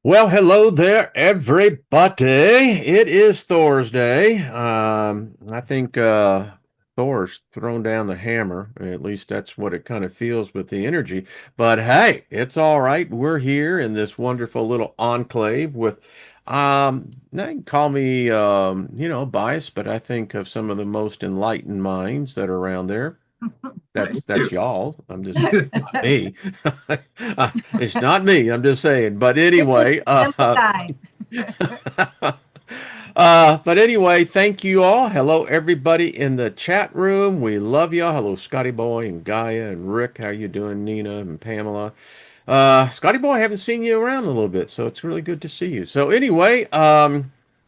Well, hello there, everybody. It is Thursday. I think Thor's thrown down the hammer. At least that's what it kind of feels with the energy. But hey, it's all right. We're here in this wonderful little enclave with they can call me biased, but I think of some of the most enlightened minds that are around there. Thank That's you. y'all. I'm just not me. It's not me. I'm just saying. But You're just anyway, a simple guy. but anyway, thank you all. Hello, everybody in the chat room. We love y'all. Hello, Scotty Boy and Gaia and Rick. How you doing, Nina and Pamela? Scotty Boy, I haven't seen you around a little bit, so it's really good to see you. So anyway,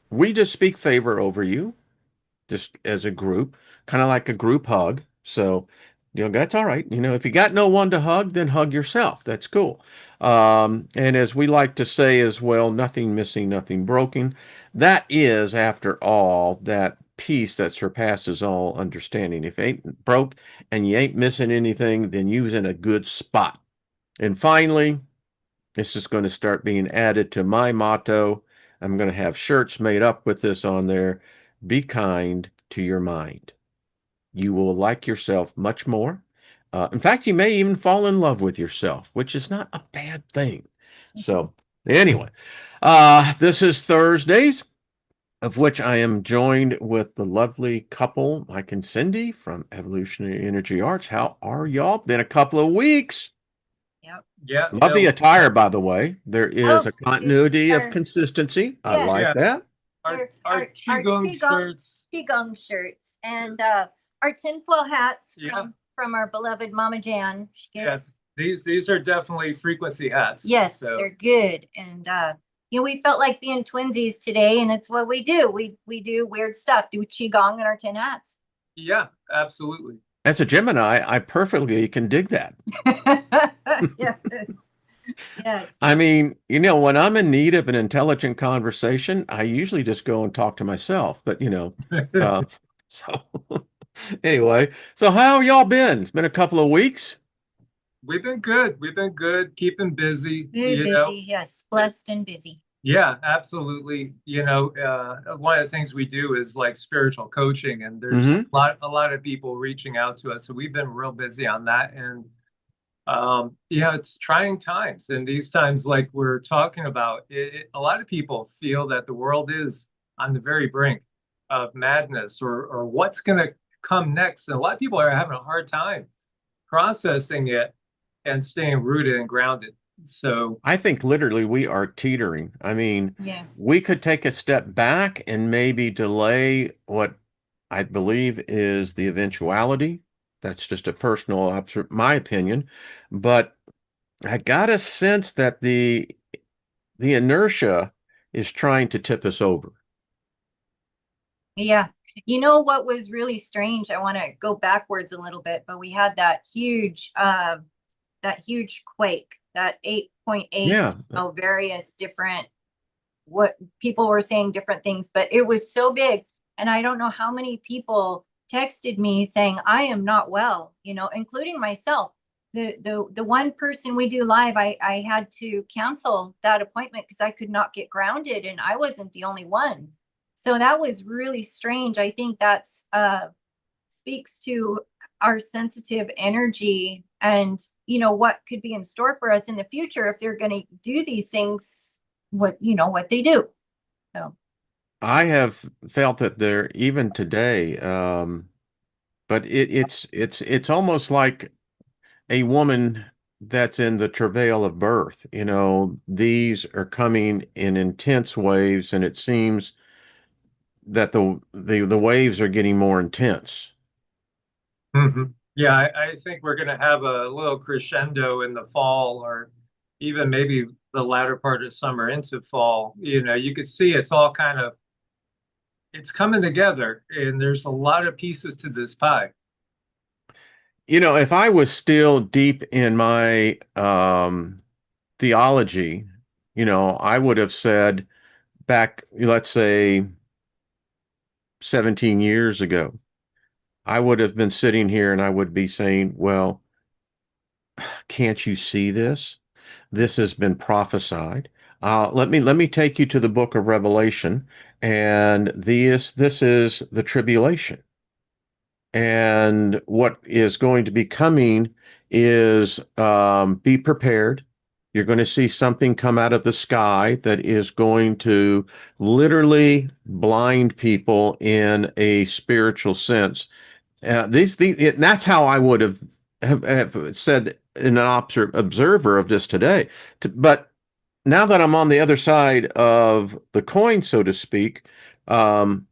we just speak favor over you just as a group, kind of like a group hug. So, that's all right. If you got no one to hug, then hug yourself. That's cool. And as we like to say as well, nothing missing, nothing broken. That is, after all, that peace that surpasses all understanding. If it ain't broke and you ain't missing anything, then you's in a good spot. And finally, this is going to start being added to my motto. I'm going to have shirts made up with this on there. Be kind to your mind. You will like yourself much more. In fact, you may even fall in love with yourself, which is not a bad thing. So, anyway, this is Thursdays, of which I am joined with the lovely couple, Mike and Cindy from Evolutionary Energy Arts. How are y'all? Been a couple of weeks. Yep. Yeah, Love the attire, by the way. There is Oh, a these continuity of are consistency. I yeah, like yeah. that. Our they're our our qigong shirts. qigong shirts and our tinfoil hats Yeah, from our beloved Mama Jan. She gave yes. us. These are definitely frequency hats. Yes, So they're good, and we felt like being twinsies today, and it's what we do. We do weird stuff, do qigong in our tin hats. yeah, absolutely. As a Gemini, I perfectly can dig that. Yes, yes. I mean, when I'm in need of an intelligent conversation, I usually just go and talk to myself. But, uh, so anyway, so how y'all been? It's been a couple of weeks. We've been good. We've been good, keeping busy, Very busy. Yes, blessed and busy. Yeah, absolutely. One of the things we do is like spiritual coaching, and there's Hmm. a lot of people reaching out to us. So we've been real busy on that. And yeah, it's trying times. And these times, like we're talking about, a lot of people feel that the world is on the very brink of madness or what's going to come next. And a lot of people are having a hard time processing it and staying rooted and grounded. So, I think literally we are teetering. I mean, Yeah. we could take a step back and maybe delay what I believe is the eventuality. That's just a personal, my opinion. But I got a sense that the inertia is trying to tip us over. Yeah. You know what was really strange? I want to go backwards a little bit, but we had that huge quake, that 8.8, Yeah. various different what people were saying different things, but it was so big. And I don't know how many people texted me saying, I am not well, including myself. The one person we do live, I had to cancel that appointment because I could not get grounded, and I wasn't the only one. So that was really strange. I think that's speaks to our sensitive energy and what could be in store for us in the future if they're going to do these things, what they do. So I have felt that there even today, but it's almost like a woman that's in the travail of birth. These are coming in intense waves, and it seems that the waves are getting more intense. yeah, I think we're going to have a little crescendo in the fall or even maybe the latter part of summer into fall. You could see it's coming together and there's a lot of pieces to this pie. If I was still deep in my theology, I would have said back, let's say 17 years ago, I would have been sitting here and I would be saying, well, can't you see this? This has been prophesied. Let me take you to the book of Revelation, and this is the tribulation. And what is going to be coming is be prepared. You're going to see something come out of the sky that is going to literally blind people in a spiritual sense. That's how I would have said in an observer of this today. But now that I'm on the other side of the coin, so to speak, um,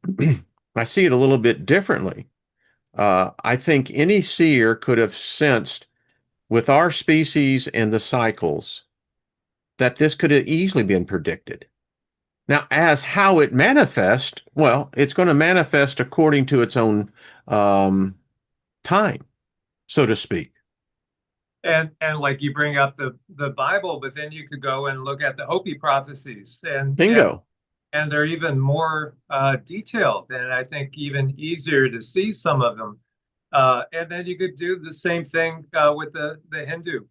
I see it a little bit differently. I think any seer could have sensed with our species and the cycles that this could have easily been predicted. Now, as how it manifests, well, it's going to manifest according to its own time, so to speak. And like you bring up the Bible, but then you could go and look at the Hopi prophecies, Bingo. and they're even more detailed, and I think even easier to see some of them. And then you could do the same thing with the Hindu,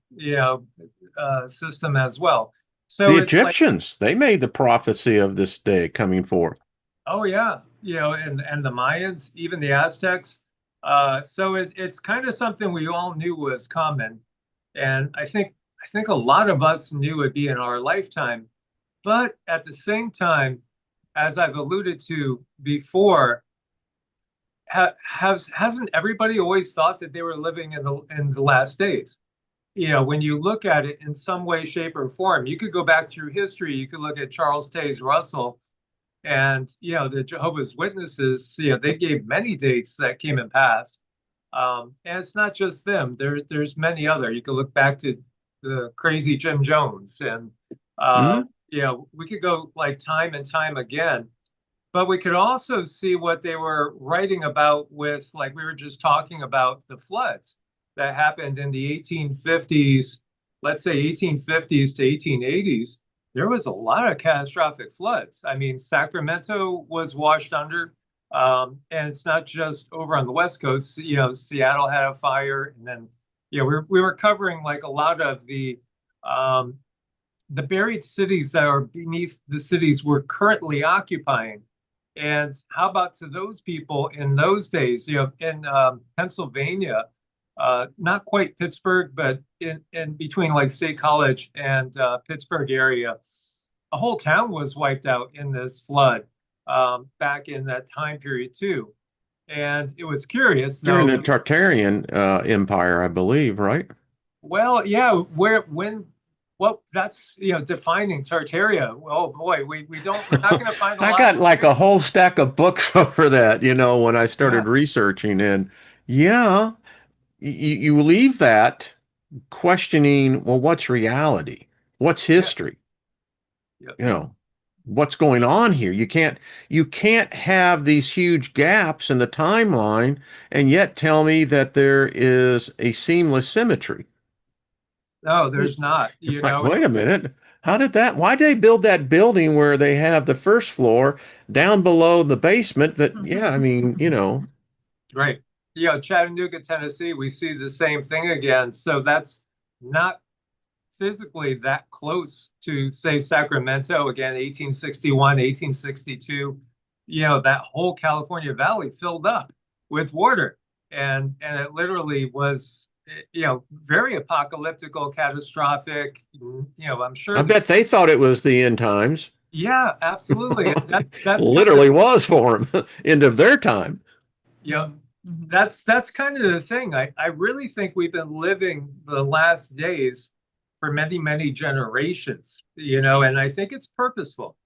system as well. So The it's like, Egyptians, they made the prophecy of this day coming forth. oh yeah, and the Mayans, even the Aztecs. So it's kind of something we all knew was coming, and I think a lot of us knew it'd be in our lifetime. But at the same time, as I've alluded to before, hasn't everybody always thought that they were living in the last days? When you look at it in some way, shape, or form, you could go back through history. You could look at Charles Taze Russell, and the Jehovah's Witnesses. They gave many dates that came and passed. And it's not just them. There's many other. You could look back to the crazy Jim Jones, and Hmm? we could go like time and time again. But we could also see what they were writing about with, like we were just talking about, the floods that happened in the 1850s, let's say 1850s to 1880s. There was a lot of catastrophic floods. I mean, Sacramento was washed under, and it's not just over on the West Coast. Seattle had a fire, and then we were covering like a lot of the buried cities that are beneath the cities we're currently occupying. And how about to those people in those days, in Pennsylvania, not quite Pittsburgh, but in between like State College and Pittsburgh area, a whole town was wiped out in this flood back in that time period too. And it was curious During though. the Tartarian Empire, I believe, right? Well, yeah, well, that's defining Tartaria. Oh boy, we're not going to find a I lot. got like a whole stack of books over that, when I Yeah, started researching. And yeah, you leave that questioning, well, what's reality? What's yeah, history? yeah. You know, what's going on here? You can't have these huge gaps in the timeline and yet tell me that there is a seamless symmetry. No, there's not. Like, wait a minute. Why did they build that building where they have the first floor down below the basement? Yeah, I mean, Right. Chattanooga, Tennessee, we see the same thing again. So that's not physically that close to, say, Sacramento, again, 1861, 1862. That whole California Valley filled up with water. And it literally was, very apocalyptical, catastrophic. I'm sure I bet they thought it was the end times. yeah, absolutely. That's kind of Literally was for them, end of their time. yeah, that's kind of the thing. I really think we've been living the last days for many, many generations, and I think it's purposeful.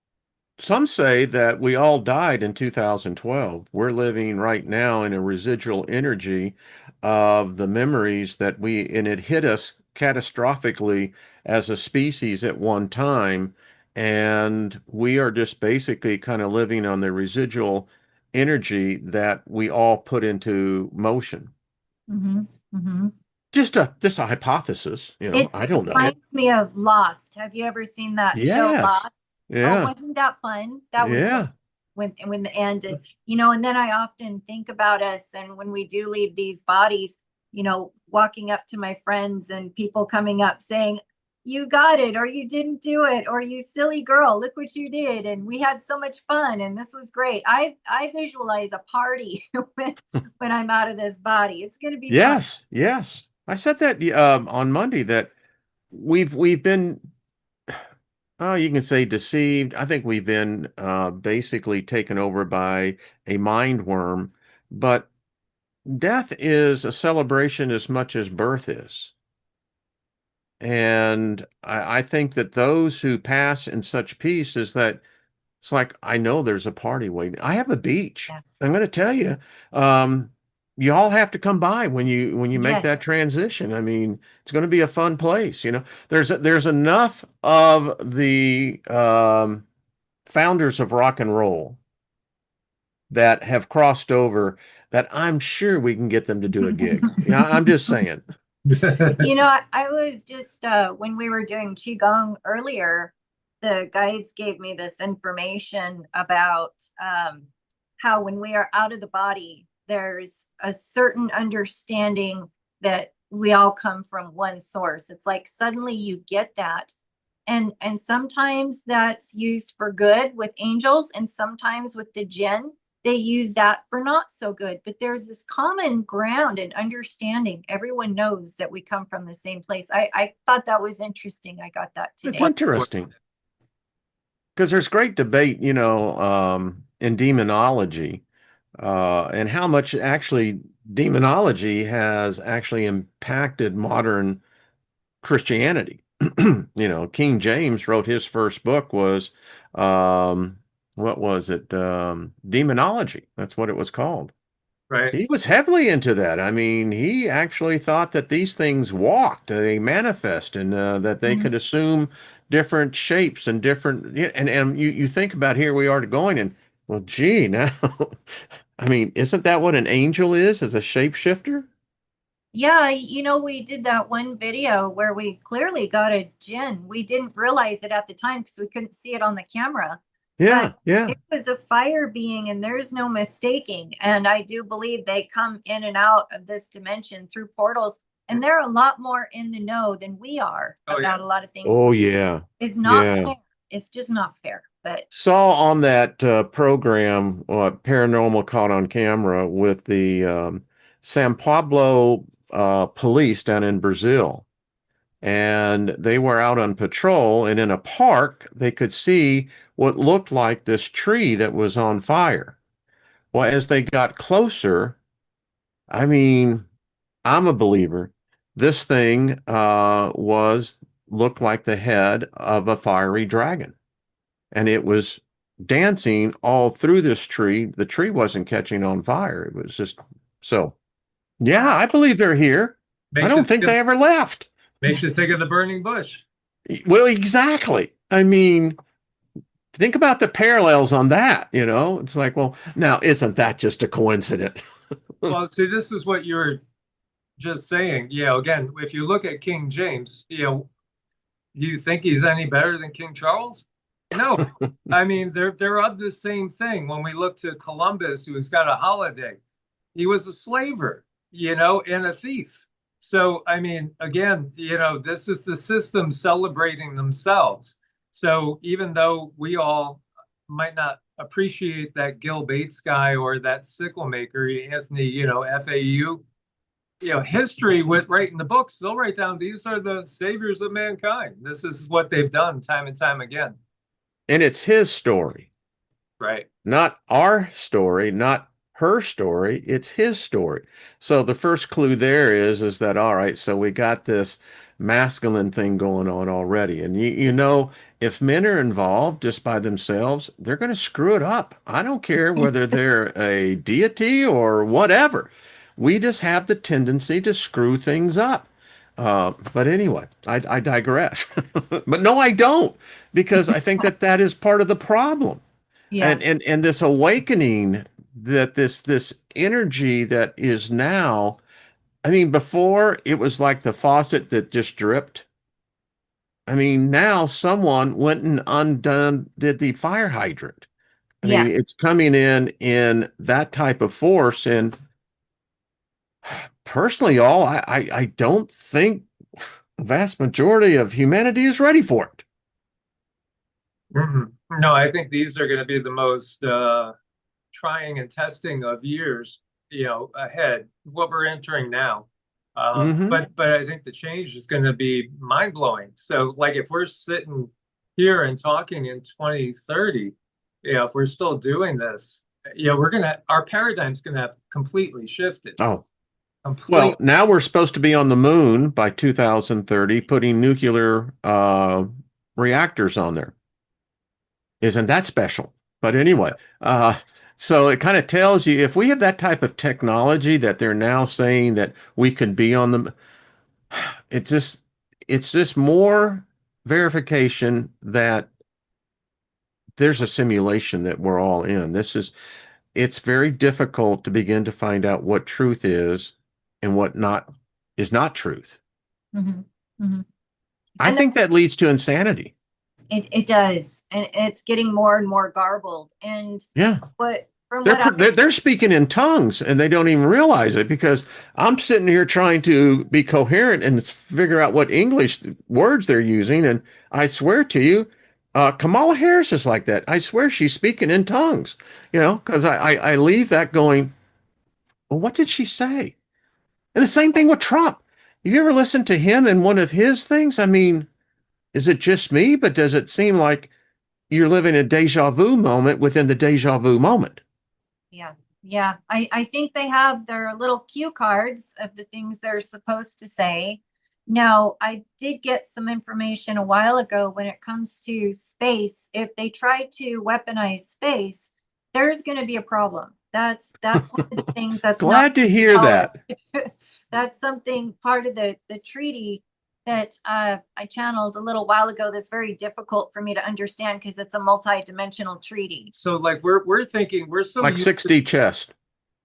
Some say that we all died in 2012. We're living right now in a residual energy of the memories and it hit us catastrophically as a species at one time. And we are just basically kind of living on the residual energy that we all put into motion. Mm-hmm. Mm-hmm. Just a hypothesis, It I don't know. reminds me of Lost. Have you ever seen that show Yes. Lost? Oh, Yeah. wasn't that fun? That was so Yeah. when the ended, and then I often think about us and when we do leave these bodies, walking up to my friends and people coming up saying, you got it, or you didn't do it, or you silly girl, look what you did, and we had so much fun, and this was great. I visualize a party when I'm out of this body. It's going to be fun. Yes, yes. I said that on Monday that we've been, oh, you can say deceived. I think we've been basically taken over by a mind worm, but death is a celebration as much as birth is. And I think that those who pass in such peace is that it's like, I know there's a party waiting. I have a beach. Yeah. I'm going to tell you, um, you all have to come by when you make Yes. that transition. I mean, it's going to be a fun place. There's enough of the founders of rock and roll that have crossed over that I'm sure we can get them to do a gig. Yeah, I'm just saying. You know, I was just when we were doing qigong earlier, the guides gave me this information about how when we are out of the body, there's a certain understanding that we all come from one source. It's like suddenly you get that. And sometimes that's used for good with angels, and sometimes with the jinn they use that for not so good. But there's this common ground and understanding. Everyone knows that we come from the same place. I thought that was interesting. I got that It's today. interesting because there's great debate, in demonology, and how much actually demonology has actually impacted modern Christianity. King James wrote his first book was, what was it? Demonology. That's what it was called. Right. He was heavily into that. I mean, he actually thought that these things walked, they manifest, and that they could assume different shapes and different. Yeah, and you think about here we are going, and well, gee, now, I mean, isn't that what an angel is as a shapeshifter? Yeah, you know, we did that one video where we clearly got a jinn. We didn't realize it at the time because we couldn't see it on the camera. Yeah, But yeah. it was a fire being, and there's no mistaking. And I do believe they come in and out of this dimension through portals. And they're a lot more in the know than we are Oh, yeah. about a lot of things. Oh, yeah. It's not Yeah. fair. It's just not fair. But Saw on that program, Paranormal Caught on Camera with the San Pablo police down in Brazil. And they were out on patrol, and in a park, they could see what looked like this tree that was on fire. Well, as they got closer, I mean, I'm a believer. This thing looked like the head of a fiery dragon, and it was dancing all through this tree. The tree wasn't catching on fire. It was just so. Yeah, I believe they're here. I Makes you don't think think they ever left. makes you think of the burning bush. Well, exactly. I mean, think about the parallels on that, It's like, well, now isn't that just a coincidence? Well, see, this is what you're just saying. Again, if you look at King James, do you think he's any better than King Charles? No. I mean, they're of the same thing. When we look to Columbus, who's got a holiday, he was a slaver, and a thief. So, I mean, again, this is the system celebrating themselves. So even though we all might not appreciate that Gil Bates guy or that sickle maker, Anthony, FAU, history with writing the books, they'll write down these are the saviors of mankind. This is what they've done time and time again. And it's his story, Right. not our story, not her story. It's his story. So the first clue there is that, all right, so we got this masculine thing going on already. And if men are involved just by themselves, they're going to screw it up. I don't care whether they're a deity or whatever. We just have the tendency to screw things up. But anyway, I digress. But no, I don't, because I think that is part of the problem. yeah, And this awakening, that this energy that is now, I mean, before it was like the faucet that just dripped. I mean, now someone went and did the fire hydrant. I yeah. mean, it's coming in that type of force. And personally, y'all, I don't think the vast majority of humanity is ready for it. No, I think these are going to be the most trying and testing of years, ahead, what we're entering now. But I think the change is going to be mind blowing. So like if we're sitting here and talking in 2030, if we're still doing this, our paradigm's going to have completely shifted. Oh, Completely. well, now we're supposed to be on the moon by 2030, putting nuclear reactors on there. Isn't that special? But anyway, so it kind of tells you if we have that type of technology that they're now saying that we could be on the, it's just more verification that there's a simulation that we're all in. It's very difficult to begin to find out what truth is and what not is not truth. Mhm. Mhm. I And think that leads to insanity. It does, and it's getting more and more garbled. And Yeah. from what They're speaking in tongues and they don't even realize it because I'm sitting here trying to be coherent and figure out what English words they're using. And I swear to you, Kamala Harris is like that. I swear she's speaking in tongues, because I leave that going, well, what did she say? And the same thing with Trump. Have you ever listened to him in one of his things? I mean, is it just me? But does it seem like you're living a deja vu moment within the deja vu moment? Yeah, I think they have their little cue cards of the things they're supposed to say. Now, I did get some information a while ago when it comes to space. If they try to weaponize space, there's going to be a problem. That's one of the things that's Glad to hear that. That's something part of the treaty that I channeled a little while ago that's very difficult for me to understand because it's a multi-dimensional treaty. So like we're thinking we're so like 6D chest.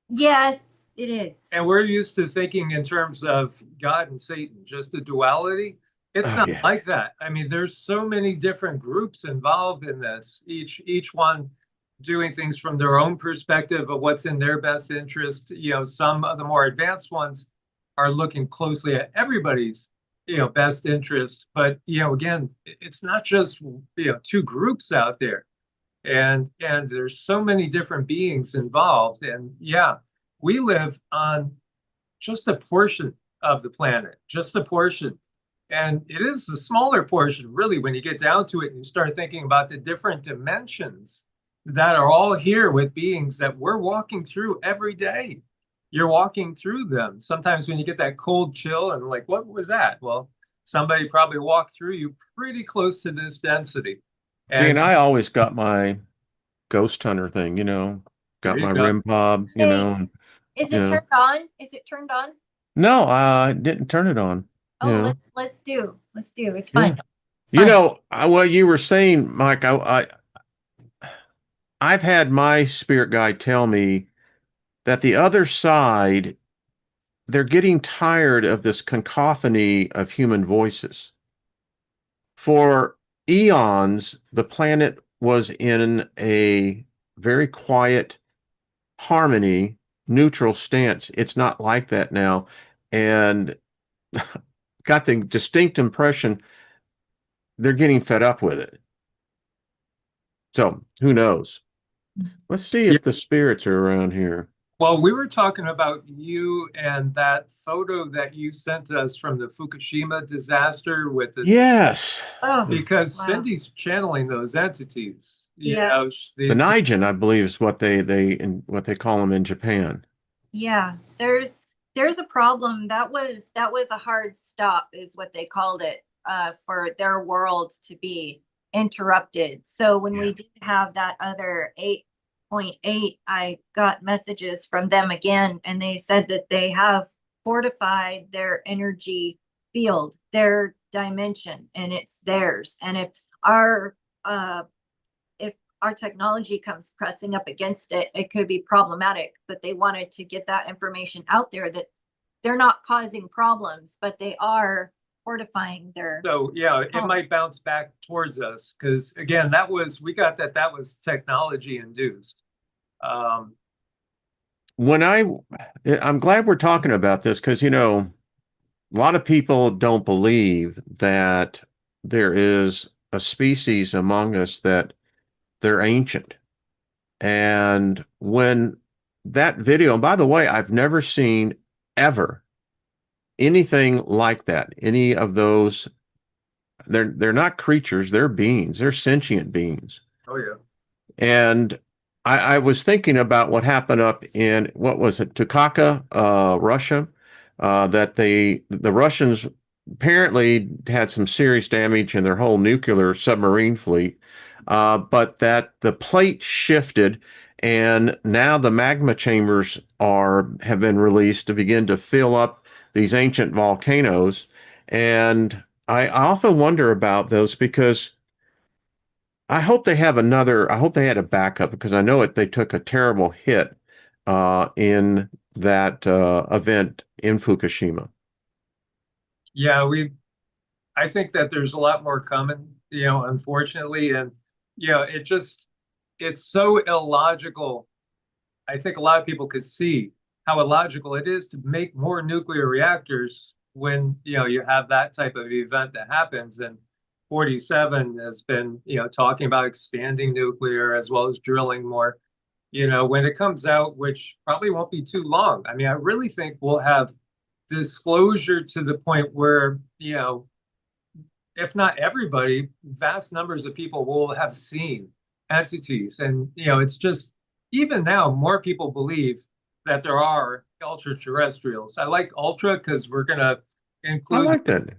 Yes, it is. And we're used to thinking in terms of God and Satan, just the duality. It's not like that. I mean, there's so many different groups involved in this, each one doing things from their own perspective of what's in their best interest. Some of the more advanced ones are looking closely at everybody's, best interest. But, again, it's not just, two groups out there. And there's so many different beings involved. And yeah, we live on just a portion of the planet, just a portion. And it is a smaller portion, really, when you get down to it and you start thinking about the different dimensions that are all here with beings that we're walking through every day. You're walking through them. Sometimes when you get that cold chill and like, what was that? Well, somebody probably walked through you pretty close to this density. And I always got my ghost hunter thing, got my REM pod, Is it turned on? Is it turned on? No, I didn't turn it on. Oh, let's do. It's fun. Yeah. What you were saying, Mike, I've had my spirit guide tell me that the other side, they're getting tired of this cacophony of human voices. For eons, the planet was in a very quiet harmony, neutral stance. It's not like that now. And got the distinct impression they're getting fed up with it. So who knows? Let's see if the spirits are around here. Well, we were talking about you and that photo that you sent us from the Fukushima disaster with the because Cindy's channeling those entities. The Nijin, I believe, is what they call them in Japan. Yeah, there's a problem. That was a hard stop, is what they called it, for their world to be interrupted. So when we did have that other 8.8, I got messages from them again, and they said that they have fortified their energy field, their dimension, and it's theirs. And if our technology comes pressing up against it, it could be problematic. But they wanted to get that information out there that they're not causing problems, but they are fortifying their. So yeah, it might bounce back towards us because again, we got that was technology induced. I'm glad we're talking about this because a lot of people don't believe that there is a species among us that they're ancient. And when that video, and by the way, I've never seen ever anything like that. Any of those, they're not creatures, they're beings, they're sentient beings. Oh yeah. And I was thinking about what happened up in what was it, Tukaka, Russia, that the Russians apparently had some serious damage in their whole nuclear submarine fleet, but that the plate shifted, and now the magma chambers have been released to begin to fill up these ancient volcanoes, and I often wonder about those because I hope they had a backup because I know they took a terrible hit in that event in Fukushima. Yeah, I think that there's a lot more coming, unfortunately. And, it's so illogical. I think a lot of people could see how illogical it is to make more nuclear reactors when, you have that type of event that happens. And 47 has been, talking about expanding nuclear as well as drilling more, when it comes out, which probably won't be too long. I mean, I really think we'll have disclosure to the point where, if not everybody, vast numbers of people will have seen entities. And, it's just, even now, more people believe that there are ultra terrestrials. I like ultra because we're going to I include, like that.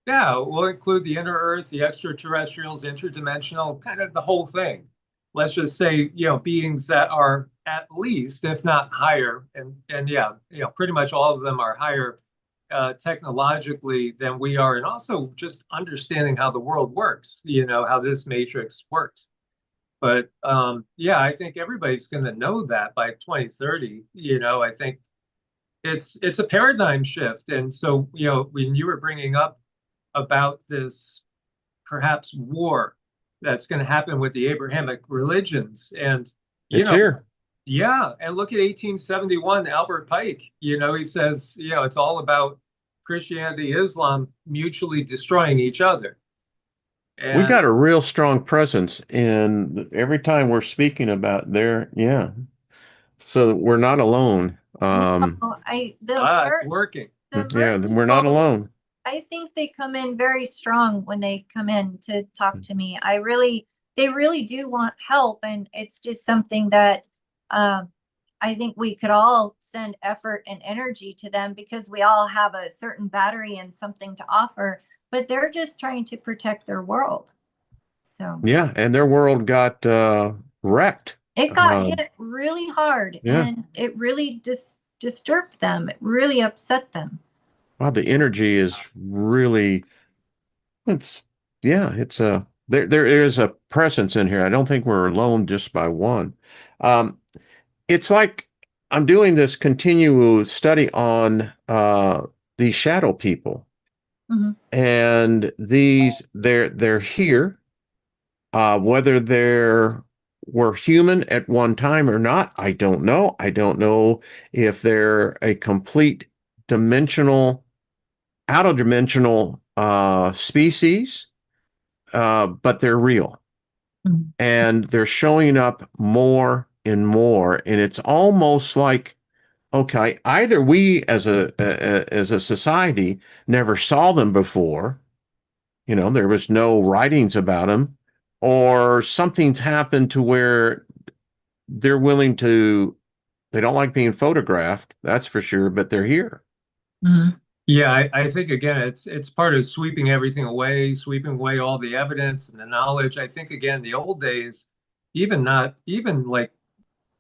yeah, we'll include the inner earth, the extraterrestrials, interdimensional, kind of the whole thing. Let's just say, beings that are at least, if not higher, and yeah, pretty much all of them are higher technologically than we are, and also just understanding how the world works, how this matrix works. But yeah, I think everybody's going to know that by 2030. I think it's a paradigm shift. And so, when you were bringing up about this perhaps war that's going to happen with the Abrahamic religions, and It's here. yeah, and look at 1871, Albert Pike. He says, it's all about Christianity, Islam mutually destroying each other. We And got a real strong presence in every time we're speaking about there. Yeah. So we're not alone. No, the it's working. the Yeah, Merc we're not people, alone. I think they come in very strong when they come in to talk to me. They really do want help, and it's just something that I think we could all send effort and energy to them because we all have a certain battery and something to offer, but they're just trying to protect their world. So Yeah, and their world got wrecked. it got hit really hard, Yeah. and it really disturbed them. It really upset them. Wow, the energy is really it's yeah, it's a there is a presence in here. I don't think we're alone just by one. Um, it's like I'm doing this continual study on these shadow people, Hmm. and they're here. Whether they're were human at one time or not, I don't know. I don't know if they're a complete dimensional, out of dimensional species, but they're real. Mhm. And they're showing up more and more. And it's almost like, okay, either we as a society never saw them before, there was no writings about them, or something's happened to where they're willing to, they don't like being photographed, that's for sure, but they're here. Mhm. Yeah, I think again, it's part of sweeping everything away, sweeping away all the evidence and the knowledge. I think again, the old days, not even like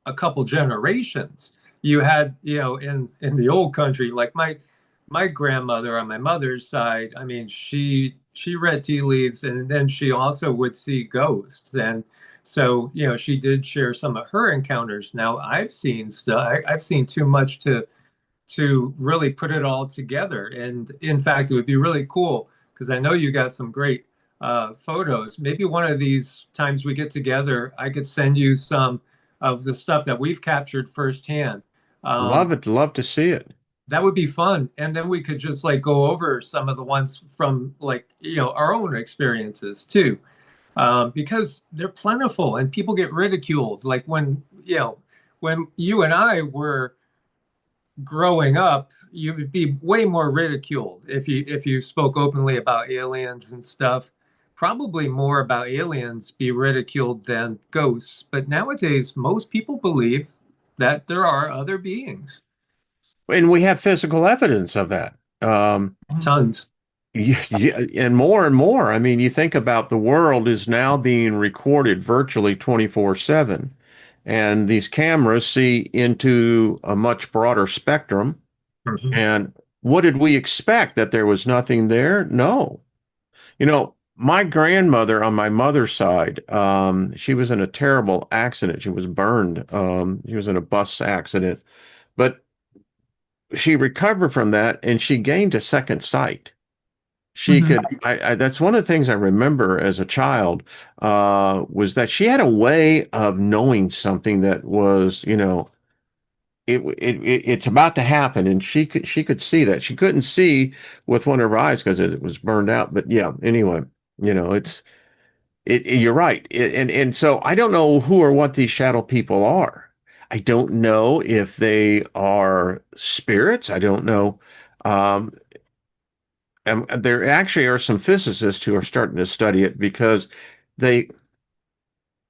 a couple generations, you had, in the old country, like my grandmother on my mother's side. I mean, she read tea leaves, and then she also would see ghosts. And so, she did share some of her encounters. Now, I've seen stuff. I've seen too much to really put it all together. And in fact, it would be really cool because I know you got some great photos. Maybe one of these times we get together, I could send you some of the stuff that we've captured firsthand. Um, Love it, love to see it. That would be fun. And then we could just like go over some of the ones from like, our own experiences too. Because they're plentiful and people get ridiculed. Like when you and I were growing up, you would be way more ridiculed if you spoke openly about aliens and stuff. Probably more about aliens be ridiculed than ghosts. But nowadays, most people believe that there are other beings. And we have physical evidence of that. Tons. Yeah, yeah, and more and more. I mean, you think about the world is now being recorded virtually 24/7, and these cameras see into a much broader spectrum. Mhm. And what did we expect? That there was nothing there? No. My grandmother on my mother's side, she was in a terrible accident. She was burned. She was in a bus accident, but she recovered from that and she gained a second sight. She Mhm. could, that's one of the things I remember as a child, was that she had a way of knowing something that was, it's about to happen, and she could see that. She couldn't see with one of her eyes because it was burned out. But yeah, anyway, you're right. And so I don't know who or what these shadow people are. I don't know if they are spirits. I don't know. Um, and there actually are some physicists who are starting to study it because they,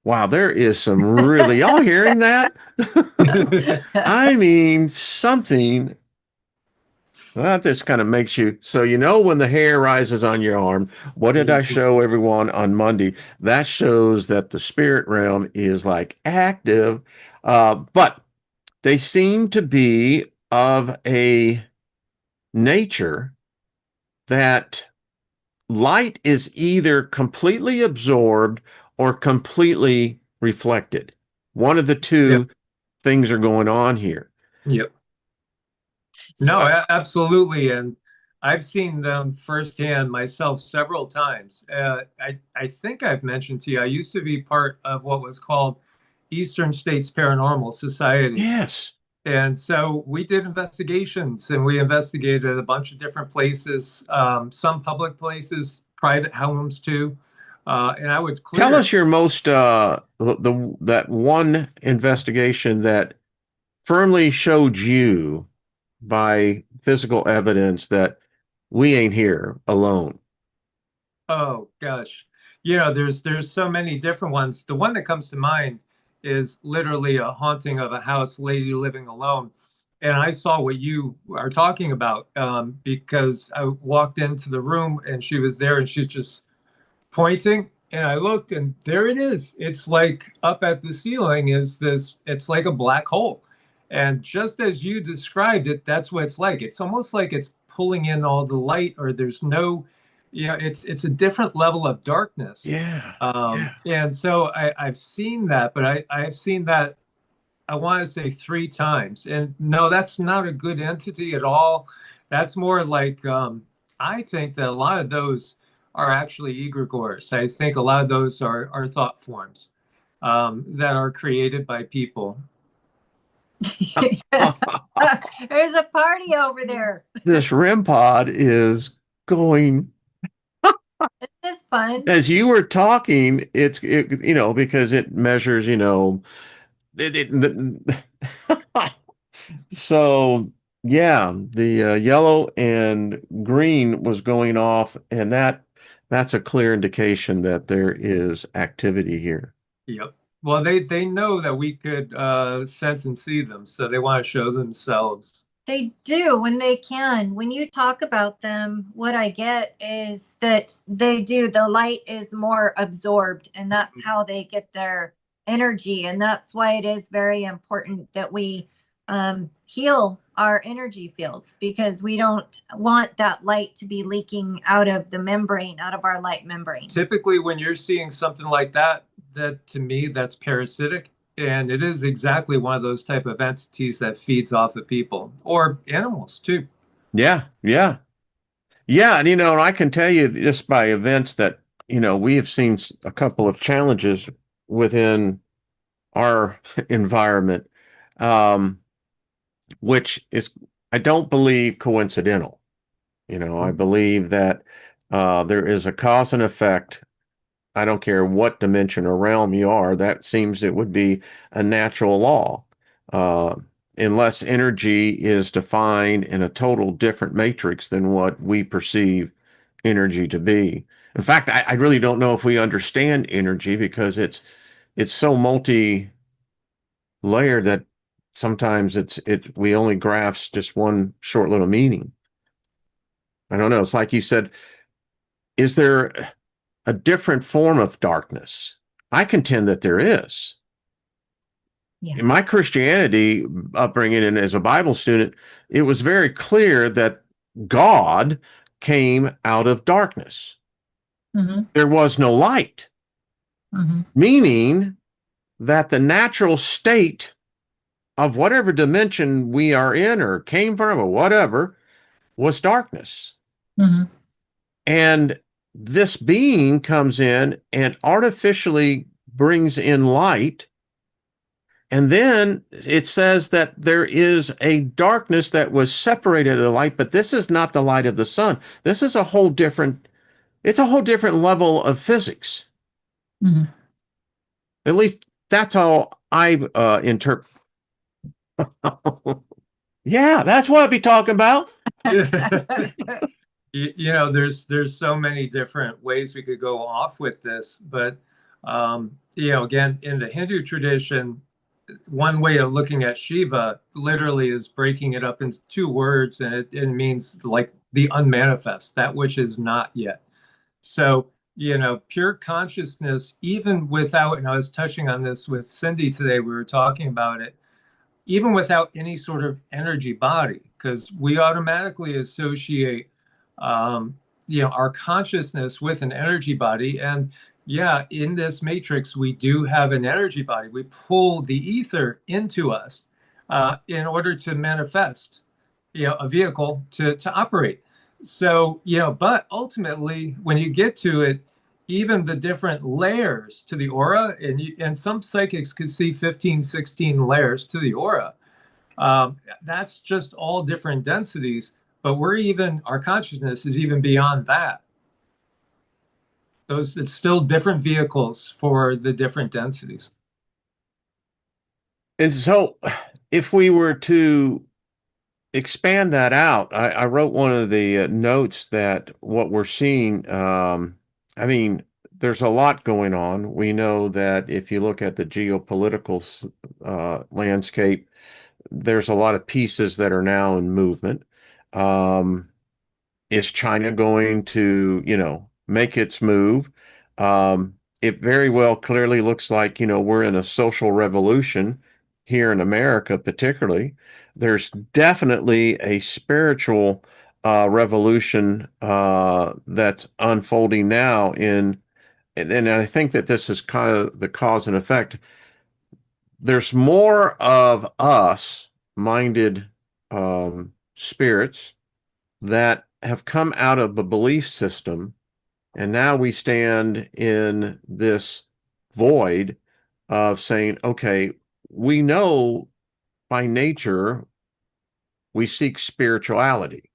wow, there is some really, y'all hearing that? I mean, something. Well, this kind of makes you so when the hair rises on your arm. What did I show everyone on Monday? That shows that the spirit realm is like active, but they seem to be of a nature that light is either completely absorbed or completely reflected. One of the Yep. two things are going on here. Yep. No, absolutely. And I've seen them firsthand myself several times. I think I've mentioned to you, I used to be part of what was called Eastern States Paranormal Society. Yes. And so we did investigations and we investigated a bunch of different places, some public places, private homes too. And I would Tell clear. us your most that one investigation that firmly showed you by physical evidence that we ain't here alone. Oh gosh. There's so many different ones. The one that comes to mind is literally a haunting of a house, lady living alone. And I saw what you are talking about, because I walked into the room and she was there and she's just pointing. And I looked and there it is. It's like up at the ceiling is this, it's like a black hole. And just as you described it, that's what it's like. It's almost like it's pulling in all the light, or there's no, it's a different level of darkness. Yeah. Yeah. And so I've seen that, but I've seen that, I want to say 3 times. And no, that's not a good entity at all. That's more like, I think that a lot of those are actually egregores. I think a lot of those are thought forms, that are created by people. There's a party over there. This REM pod is going This is fun. as you were talking, because it measures, so yeah, the yellow and green was going off, and that's a clear indication that there is activity here. Yep. Well, they know that we could sense and see them, so they want to show themselves. They do when they can. When you talk about them, what I get is that they do. The light is more absorbed, and that's how they get their energy. And that's why it is very important that we heal our energy fields, because we don't want that light to be leaking out of the membrane, out of our light membrane. Typically, when you're seeing something like that, that to me, that's parasitic. And it is exactly one of those type of entities that feeds off of people or animals too. Yeah, yeah, yeah, and I can tell you just by events that we have seen a couple of challenges within our environment, which is I don't believe coincidental. You know, I believe that there is a cause and effect. I don't care what dimension or realm you are, that seems it would be a natural law. Uh, unless energy is defined in a total different matrix than what we perceive energy to be. In fact, I really don't know if we understand energy because it's so multi-layered that sometimes we only grasp just one short little meaning. I don't know. It's like you said, is there a different form of darkness? I contend that there is. Yeah. In my Christianity upbringing and as a Bible student, it was very clear that God came out of darkness. Mm-hmm. There was no light, Mm-hmm. meaning that the natural state of whatever dimension we are in or came from or whatever was darkness. Mm-hmm. And this being comes in and artificially brings in light. And then it says that there is a darkness that was separated of the light, but this is not the light of the sun. This is it's a whole different level of physics. Mm-hmm. At least that's how I interpret. Yeah, that's what I'd be talking about. You know, there's so many different ways we could go off with this, but you know, again, in the Hindu tradition, one way of looking at Shiva literally is breaking it up into two words, and it means like the unmanifest, that which is not yet. So, you know, pure consciousness, even without, and I was touching on this with Cindy today, we were talking about it, even without any sort of energy body, because we automatically associate, you know, our consciousness with an energy body. And yeah, in this matrix, we do have an energy body. We pull the ether into us in order to manifest, you know, a vehicle to operate. So, you know, but ultimately, when you get to it, even the different layers to the aura, and some psychics could see 15, 16 layers to the aura. That's just all different densities, but our consciousness is even beyond that. It's still different vehicles for the different densities. And so if we were to expand that out, I wrote one of the notes that what we're seeing, I mean, there's a lot going on. We know that if you look at the geopolitical landscape, there's a lot of pieces that are now in movement. Um, is China going to, make its move? It very well clearly looks like, we're in a social revolution here in America, particularly. There's definitely a spiritual revolution that's unfolding now and I think that this is kind of the cause and effect. There's more of us minded spirits that have come out of a belief system, and now we stand in this void of saying, okay, we know by nature we seek spirituality.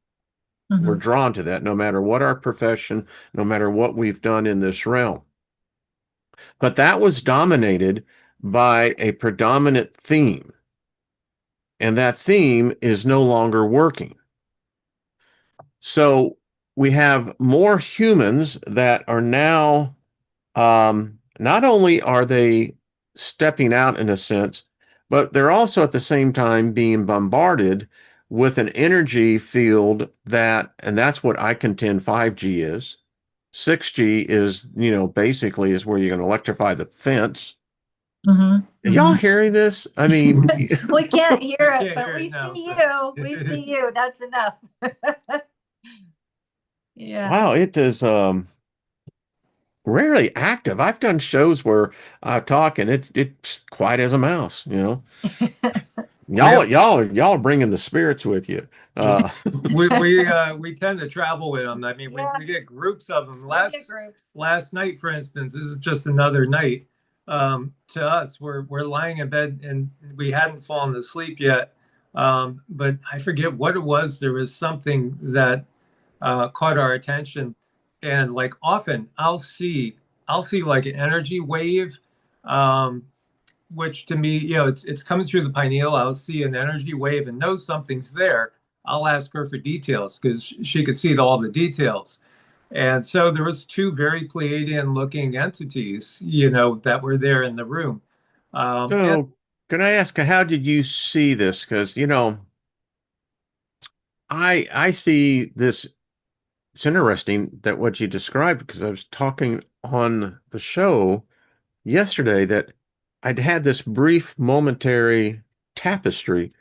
Mm-hmm. We're drawn to that no matter what our profession, no matter what we've done in this realm. But that was dominated by a predominant theme, and that theme is no longer working. So we have more humans that are now, not only are they stepping out in a sense, but they're also at the same time being bombarded with an energy field and that's what I contend 5G is. 6G is, basically is where you're going to electrify the fence. Mm-hmm. Are y'all hearing this? I mean, we can't hear it, Can't but hear we it now. see you. We see you. That's enough. Yeah. wow, it is rarely active. I've done shows where I talk and it's quiet as a mouse, Y'all are bringing the spirits with you. We tend to travel with them. I mean, Yeah. we get groups of them. We get groups. Last night, for instance, this is just another night. To us, we're lying in bed and we hadn't fallen asleep yet. But I forget what it was. There was something that caught our attention, and like often I'll see like an energy wave, um, which to me, it's coming through the pineal. I'll see an energy wave and know something's there. I'll ask her for details because she could see all the details. And so there was two very Pleiadian looking entities, that were there in the room. And So, can I ask, how did you see this? Because, I see this. It's interesting that what you described, because I was talking on the show yesterday that I'd had this brief momentary tapestry,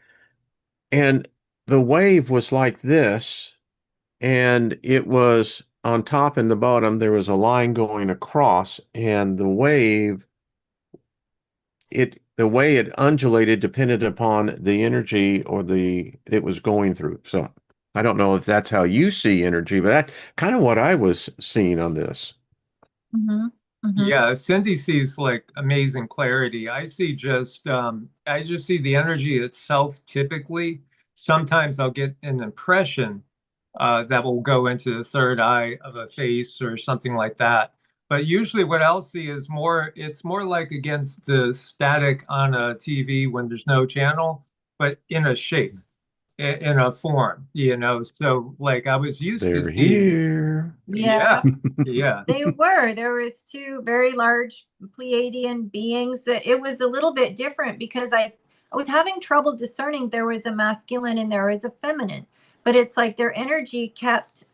and the wave was like this, and it was on top and the bottom, there was a line going across, and the way it undulated depended upon the energy or it was going through. So I don't know if that's how you see energy, but that's kind of what I was seeing on this. Mm-hmm. Mm-hmm. yeah, Cindy sees like amazing clarity. I just see the energy itself typically. Sometimes I'll get an impression that will go into the third eye of a face or something like that. But usually what I'll see is it's more like against the static on a TV when there's no channel, but in a shape, in a form, So like I was used to They're seeing, here. yeah, Yeah, yeah. they were. There was two very large Pleiadian beings. It was a little bit different because I was having trouble discerning there was a masculine and there was a feminine, but it's like their energy kept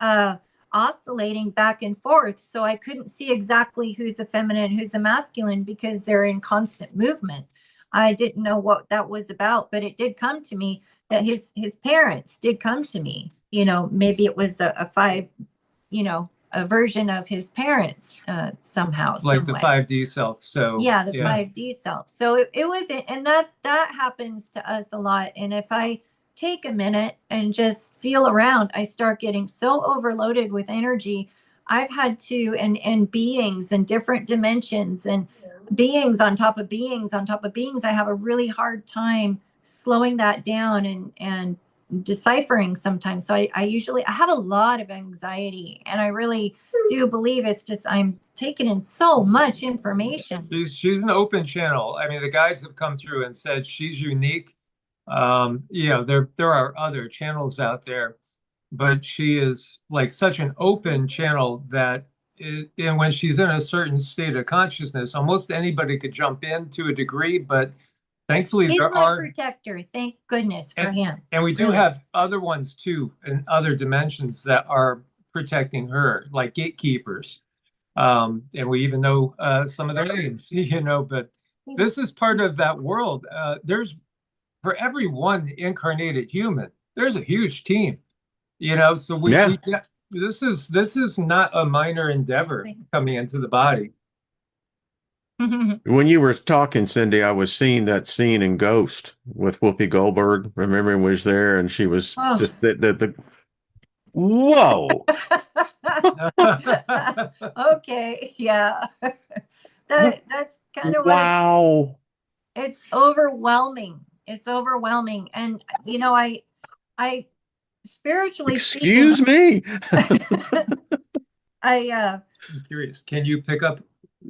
oscillating back and forth. So I couldn't see exactly who's the feminine, who's the masculine because they're in constant movement. I didn't know what that was about, but it did come to me that his parents did come to me. Maybe it was a five, a version of his parents somehow, Like some the way. 5D self. So Yeah, the yeah. 5D self. So it was, and that happens to us a lot. And if I take a minute and just feel around, I start getting so overloaded with energy. I've had to, and beings and different dimensions and beings on top of beings on top of beings. I have a really hard time slowing that down and deciphering sometimes. So I have a lot of anxiety, and I really do believe it's just I'm taking in so much information. She's an open channel. I mean, the guides have come through and said she's unique. There are other channels out there, but she is like such an open channel that and when she's in a certain state of consciousness, almost anybody could jump in to a degree, but thankfully He's there my are, protector. Thank goodness for and, him. and we do Really. have other ones too in other dimensions that are protecting her, like gatekeepers. And we even know some of their names, but this is part of that world. There's for every one incarnated human, there's a huge team, so Yeah. this is not a minor endeavor coming into the body. When you were talking, Cindy, I was seeing that scene in Ghost with Whoopi Goldberg. Remember, when was there and she was Oh. just the whoa. Okay, yeah. That's kind of what Wow. it's overwhelming. It's overwhelming. And I spiritually speaking, Excuse me. I I'm curious, can you pick up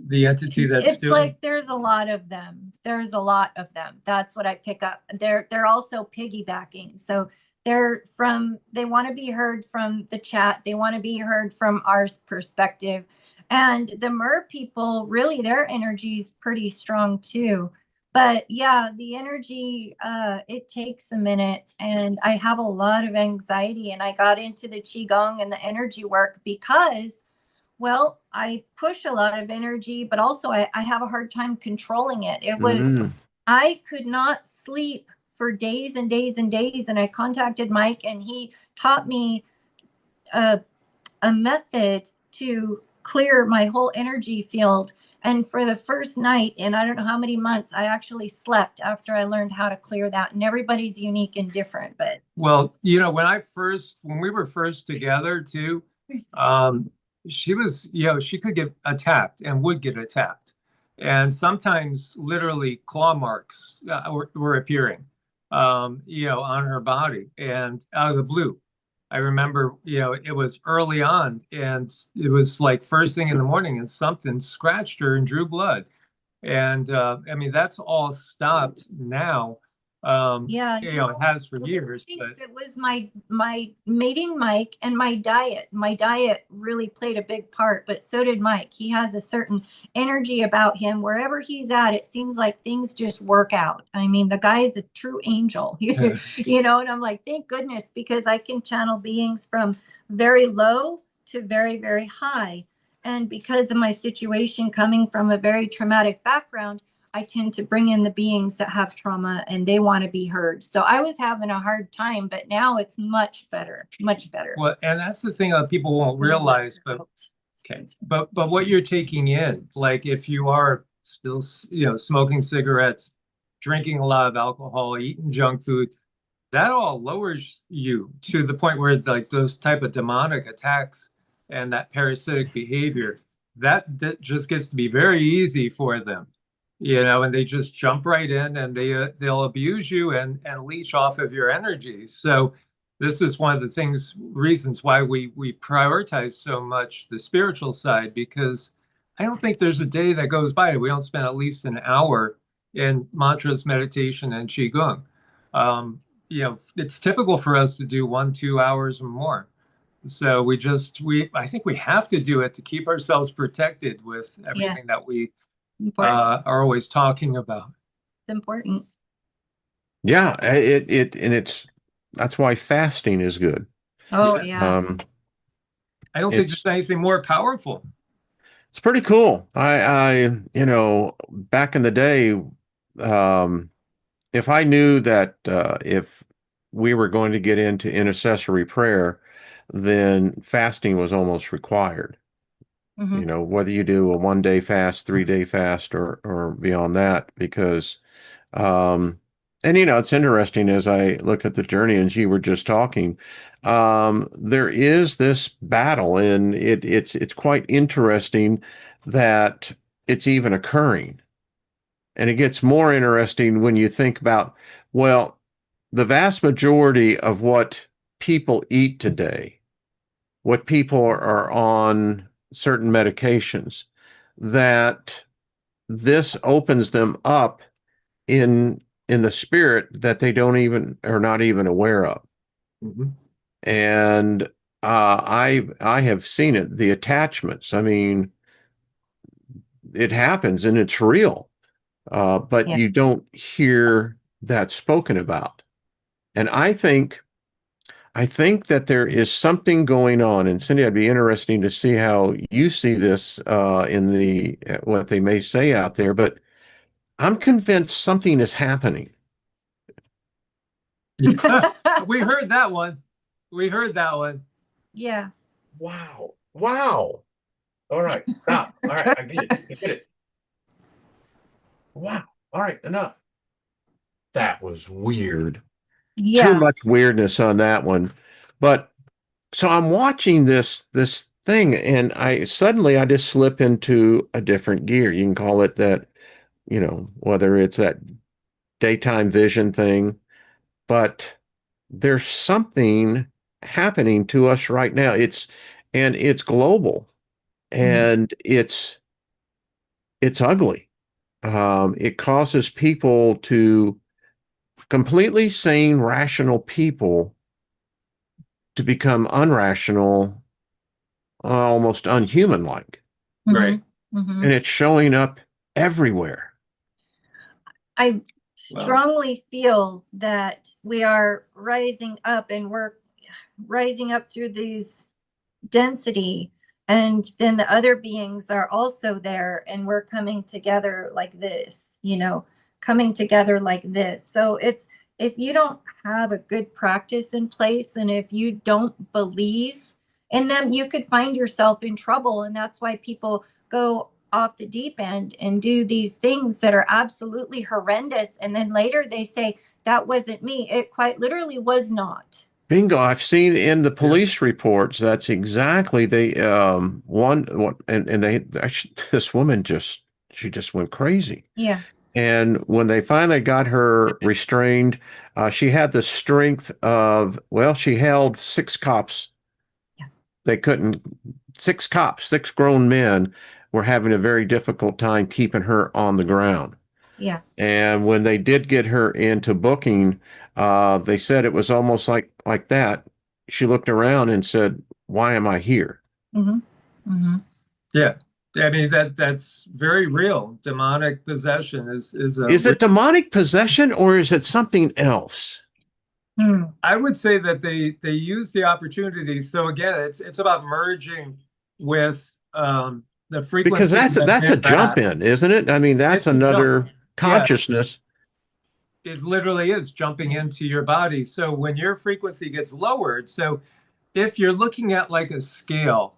the entity that's it's doing? like there's a lot of them. There's a lot of them. That's what I pick up. They're also piggybacking. So they want to be heard from the chat. They want to be heard from our perspective. And the mer people, really their energy is pretty strong too. But yeah, the energy it takes a minute, and I have a lot of anxiety, and I got into the qigong and the energy work because, well, I push a lot of energy, but also I have a hard time controlling it. I could not sleep for days and days and days. And I contacted Mike, and he taught me a method to clear my whole energy field. And for the first night, in I don't know how many months, I actually slept after I learned how to clear that. And everybody's unique and different, but Well, when we were first together too, she was, she could get attacked and would get attacked. And sometimes literally claw marks were appearing. on her body and out of the blue. I remember, it was early on and it was like first thing in the morning and something scratched her and drew blood. And I mean, that's all stopped now. Yeah, It has for years, but it was my mating Mike and my diet. My diet really played a big part, but so did Mike. He has a certain energy about him. Wherever he's at, it seems like things just work out. I mean, the guy is a true angel, and I'm like, thank goodness, because I can channel beings from very low to very, very high. And because of my situation coming from a very traumatic background, I tend to bring in the beings that have trauma and they want to be heard. So I was having a hard time, but now it's much better, much better. Well, and that's the thing that people won't realize, but okay. But what you're taking in, like if you are still, smoking cigarettes, drinking a lot of alcohol, eating junk food, that all lowers you to the point where like those type of demonic attacks and that parasitic behavior, that just gets to be very easy for them. And they just jump right in and they'll abuse you and leech off of your energy. So this is one of the reasons why we prioritize so much the spiritual side, because I don't think there's a day that goes by we don't spend at least an hour in mantras, meditation, and qigong. It's typical for us to do 1-2 hours or more. So I think we have to do it to keep ourselves protected with everything that we are always talking about. It's important. Yeah, that's why fasting is good. Oh, yeah. I don't think there's anything more powerful. It's pretty cool. Back in the day, if I knew that if we were going to get into intercessory prayer, then fasting was almost required. Whether you do a 1-day fast, 3-day fast, or beyond that, because it's interesting as I look at the journey, and you were just talking, there is this battle, and it's quite interesting that it's even occurring. And it gets more interesting when you think about, well, the vast majority of what people eat today, what people are on certain medications, that this opens them up in the spirit that they are not even aware of. Mm-hmm. And I have seen it, the attachments. I mean, it happens and it's real, but you don't hear that spoken about. And I think that there is something going on, and Cindy, I'd be interesting to see how you see this in the what they may say out there, but I'm convinced something is happening. We heard that one. Yeah. Wow. All right, stop. All right, I get it. Wow. All right, enough. That was weird. Yeah. Too much weirdness on that one. But so I'm watching this thing, and I just slip into a different gear. You can call it that, whether it's that daytime vision thing, but there's something happening to us right now. It's global, and it's ugly. It causes people to completely sane, rational people to become unrational, almost unhuman-like. Right. Mm-hmm. And it's showing up everywhere. I strongly feel that we are rising up, and we're rising up through these density, and then the other beings are also there, and we're coming together like this, coming together like this. So if you don't have a good practice in place, and if you don't believe in them, you could find yourself in trouble. And that's why people go off the deep end and do these things that are absolutely horrendous, and then later they say, that wasn't me. It quite literally was not. Bingo. I've seen in the police reports, that's exactly and they actually, this woman she just went crazy. Yeah. And when they finally got her restrained, she had the strength of, well, she held six cops. Yeah. They couldn't, six cops, six grown men were having a very difficult time keeping her on the ground. Yeah. And when they did get her into booking, they said it was almost like that. She looked around and said, "Why am I here?" Mm-hmm. Mm-hmm. Yeah. I mean, that's very real. Demonic possession is a Is it demonic possession or is it something else? I would say that they use the opportunity. So again, it's about merging with the Because frequency that's that a they're jump at. in, isn't it? I mean, that's It's a jump. another Yeah, consciousness. it literally is jumping into your body. So when your frequency gets lowered, so if you're looking at like a scale,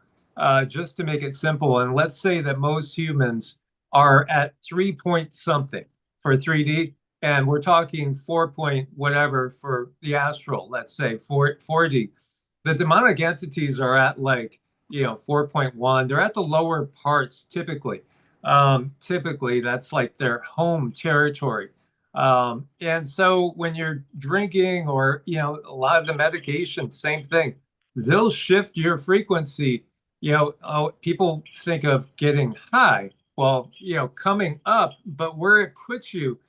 just to make it simple, and let's say that most humans are at 3 point something for 3D, and we're talking 4 point whatever for the astral, let's say 4D. The demonic entities are at like, 4.1. They're at the lower parts typically. Typically, that's like their home territory. And so when you're drinking or, a lot of the medication, same thing, they'll shift your frequency. People think of getting high. Well, coming up, but where it puts you,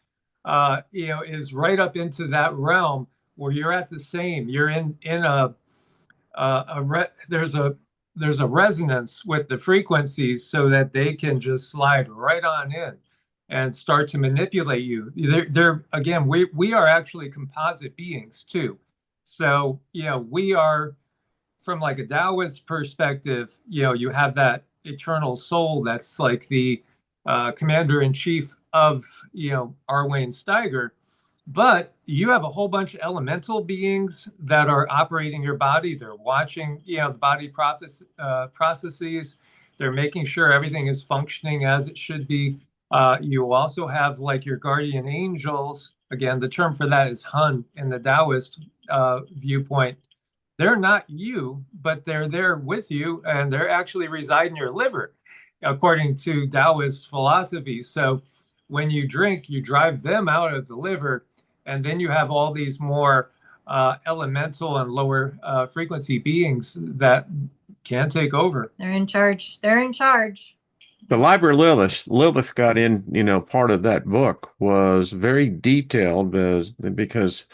is right up into that realm where you're at the same. You're in there's a resonance with the frequencies so that they can just slide right on in and start to manipulate you. They're again, we are actually composite beings too. So, we are from like a Taoist perspective, you have that eternal soul that's like the commander in chief of, our Wayne Steiger. But you have a whole bunch of elemental beings that are operating your body. They're watching, the body processes. They're making sure everything is functioning as it should be. You also have like your guardian angels. Again, the term for that is Hun in the Taoist viewpoint. They're not you, but they're there with you, and they're actually reside in your liver, according to Taoist philosophy. So when you drink, you drive them out of the liver, and then you have all these more elemental and lower frequency beings that can take over. They're in charge. They're in charge. The library Lilith got in, part of that book was very detailed because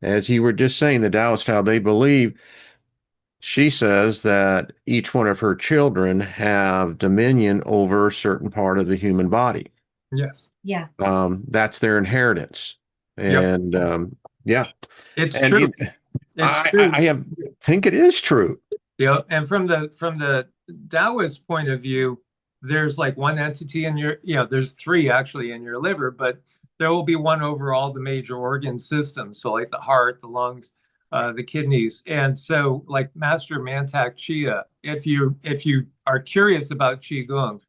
as you were just saying, the Taoists, how they believe, she says that each one of her children have dominion over a certain part of the human body. Yes. Yeah. That's their inheritance. Yep. And yeah. It's And true. It's true. I think it is true. And from the Taoist point of view, there's like one entity in your, there's three actually in your liver, but there will be one over all the major organ systems. So like the heart, the lungs, the kidneys. And so like Master Mantak Chia, if you are curious about Qigong,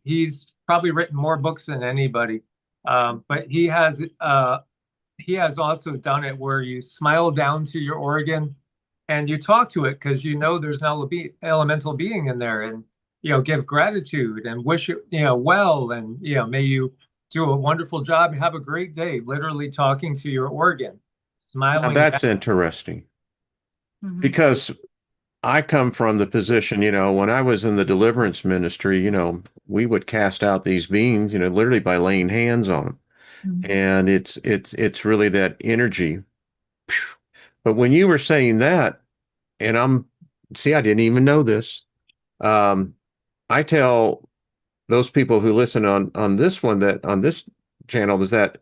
he's probably written more books than anybody. But he has also done it where you smile down to your organ and you talk to it because there's an elemental being in there, and give gratitude and wish it well, and may you do a wonderful job and have a great day. Literally talking to your organ, Now smiling. that's interesting because I come from the position, when I was in the deliverance ministry, we would cast out these beings, literally by laying hands on them. And it's really that energy. But when you were saying that, and I didn't even know this. I tell those people who listen on this one, that on this channel, is that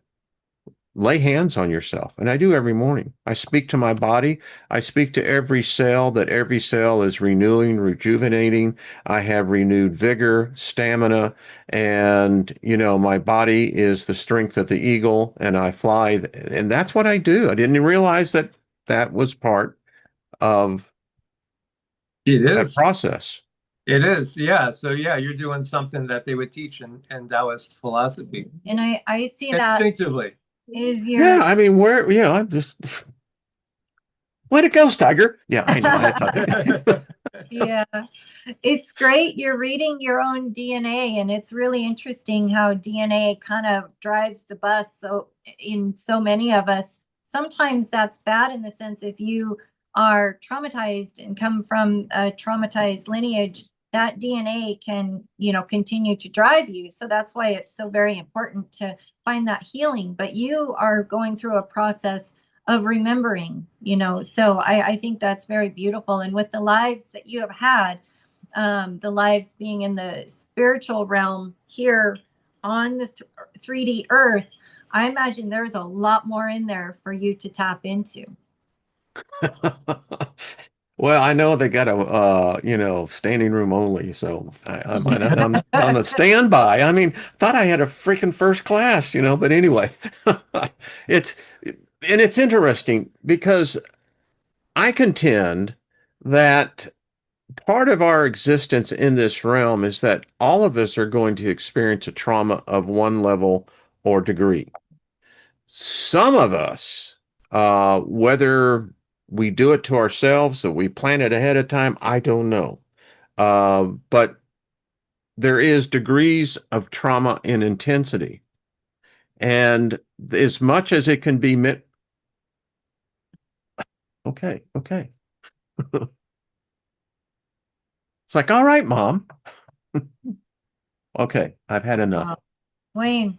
lay hands on yourself. And I do every morning. I speak to my body. I speak to every cell, that every cell is renewing, rejuvenating. I have renewed vigor, stamina, and, my body is the strength of the eagle, and I fly. And that's what I do. I didn't realize that was part of that process. It is, yeah. So yeah, you're doing something that they would teach in Taoist philosophy. And I see that instinctively. Is your Yeah, I mean, I'm just way to go, Steiger. Yeah, I know. I thought that. Yeah, it's great. You're reading your own DNA, and it's really interesting how DNA kind of drives the bus. So in so many of us, sometimes that's bad in the sense if you are traumatized and come from a traumatized lineage, that DNA can, continue to drive you. So that's why it's so very important to find that healing. But you are going through a process of remembering, so I think that's very beautiful. And with the lives that you have had, the lives being in the spiritual realm here on the 3D earth, I imagine there's a lot more in there for you to tap into. Well, I know they got a standing room only, so I'm on the standby. I mean, thought I had a freaking first class, but anyway, it's and it's interesting because I contend that part of our existence in this realm is that all of us are going to experience a trauma of one level or degree. Some of us, whether we do it to ourselves or we plan it ahead of time, I don't know. But there is degrees of trauma in intensity. And as much as it can be okay, okay. It's like, all right, mom. Okay, I've had enough. Wayne,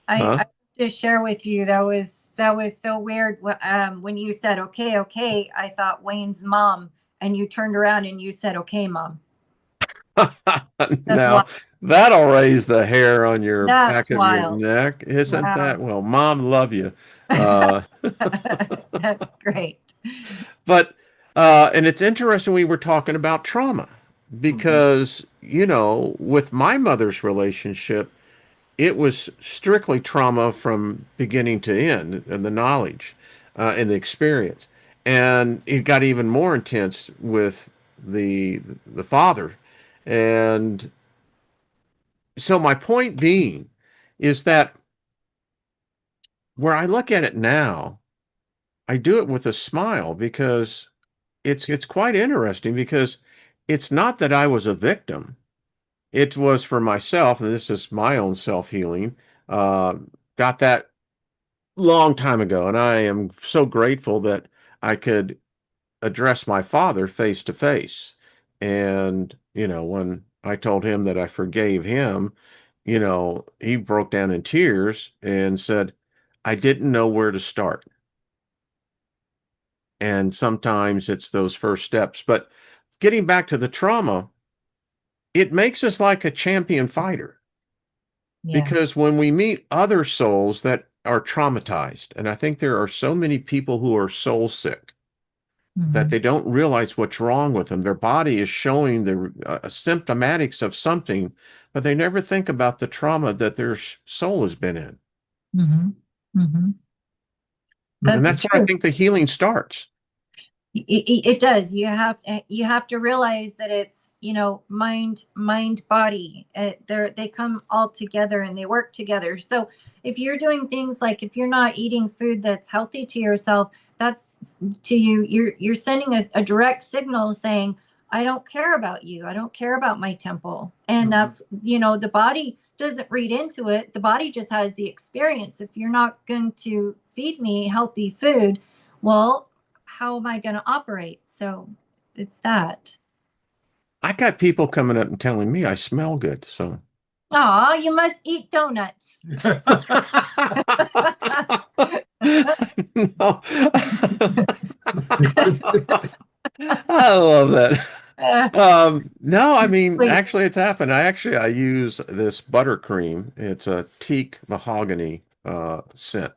I Huh? have to share with you, that was so weird. When you said okay, okay, I thought Wayne's mom, and you turned around and you said okay, mom. That's Now, wild. that'll raise the hair on your That's back of your wild. neck, isn't that? Wow. Well, mom, love you. Uh, That's great. but and it's interesting we were talking about trauma because, with my mother's relationship, it was strictly trauma from beginning to end, and the knowledge and the experience. And it got even more intense with the father. And so my point being is that where I look at it now, I do it with a smile because it's quite interesting because it's not that I was a victim. It was for myself, and this is my own self-healing. Uh, got that long time ago, and I am so grateful that I could address my father face to face. And, when I told him that I forgave him, he broke down in tears and said, I didn't know where to start. And sometimes it's those first steps. But getting back to the trauma, it makes us like a champion fighter Yeah. because when we meet other souls that are traumatized, and I think there are so many people who are soul sick that Mhm. they don't realize what's wrong with them. Their body is showing the symptomatics of something, but they never think about the trauma that their soul has been in. Mhm. Mhm. And That's that's where I true. think the healing starts. It does. You have to realize that it's, mind, body. They come all together and they work together. So if you're doing things like if you're not eating food that's healthy to yourself, that's to you. You're sending a direct signal saying, I don't care about you. I don't care about my temple. And that's, the body doesn't read into it. The body just has the experience. If you're not going to feed me healthy food, well, how am I going to operate? So it's that. I got people coming up and telling me I smell good. So, Oh, you must eat donuts. no. I love that. No, I mean, Wait, actually, it's happened. I use this buttercream. It's a teak mahogany scent,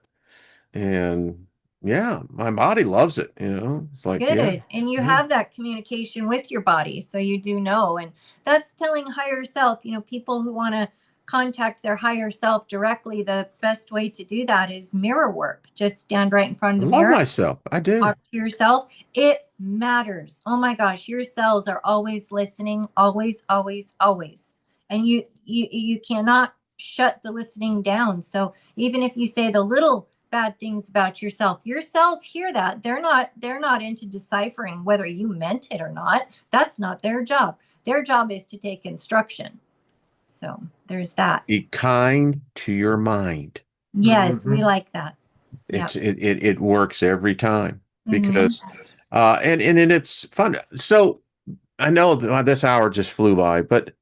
and yeah, my body loves it. It's like, yeah, good. And you yeah. have that communication with your body. So you do know. And that's telling higher self, people who want to contact their higher self directly. The best way to do that is mirror work. Just stand right in front I of the love mirror, myself. I do. talk to yourself. It matters. Oh my gosh, your cells are always listening, always, always, always. And you cannot shut the listening down. So even if you say the little bad things about yourself. Your cells hear that. They're not into deciphering whether you meant it or not. That's not their job. Their job is to take instruction. So there's that. Be kind to your mind. Yes, we Mhm. like that. Yep. It works every time Mhm. because and it's fun. So I know this hour just flew by, but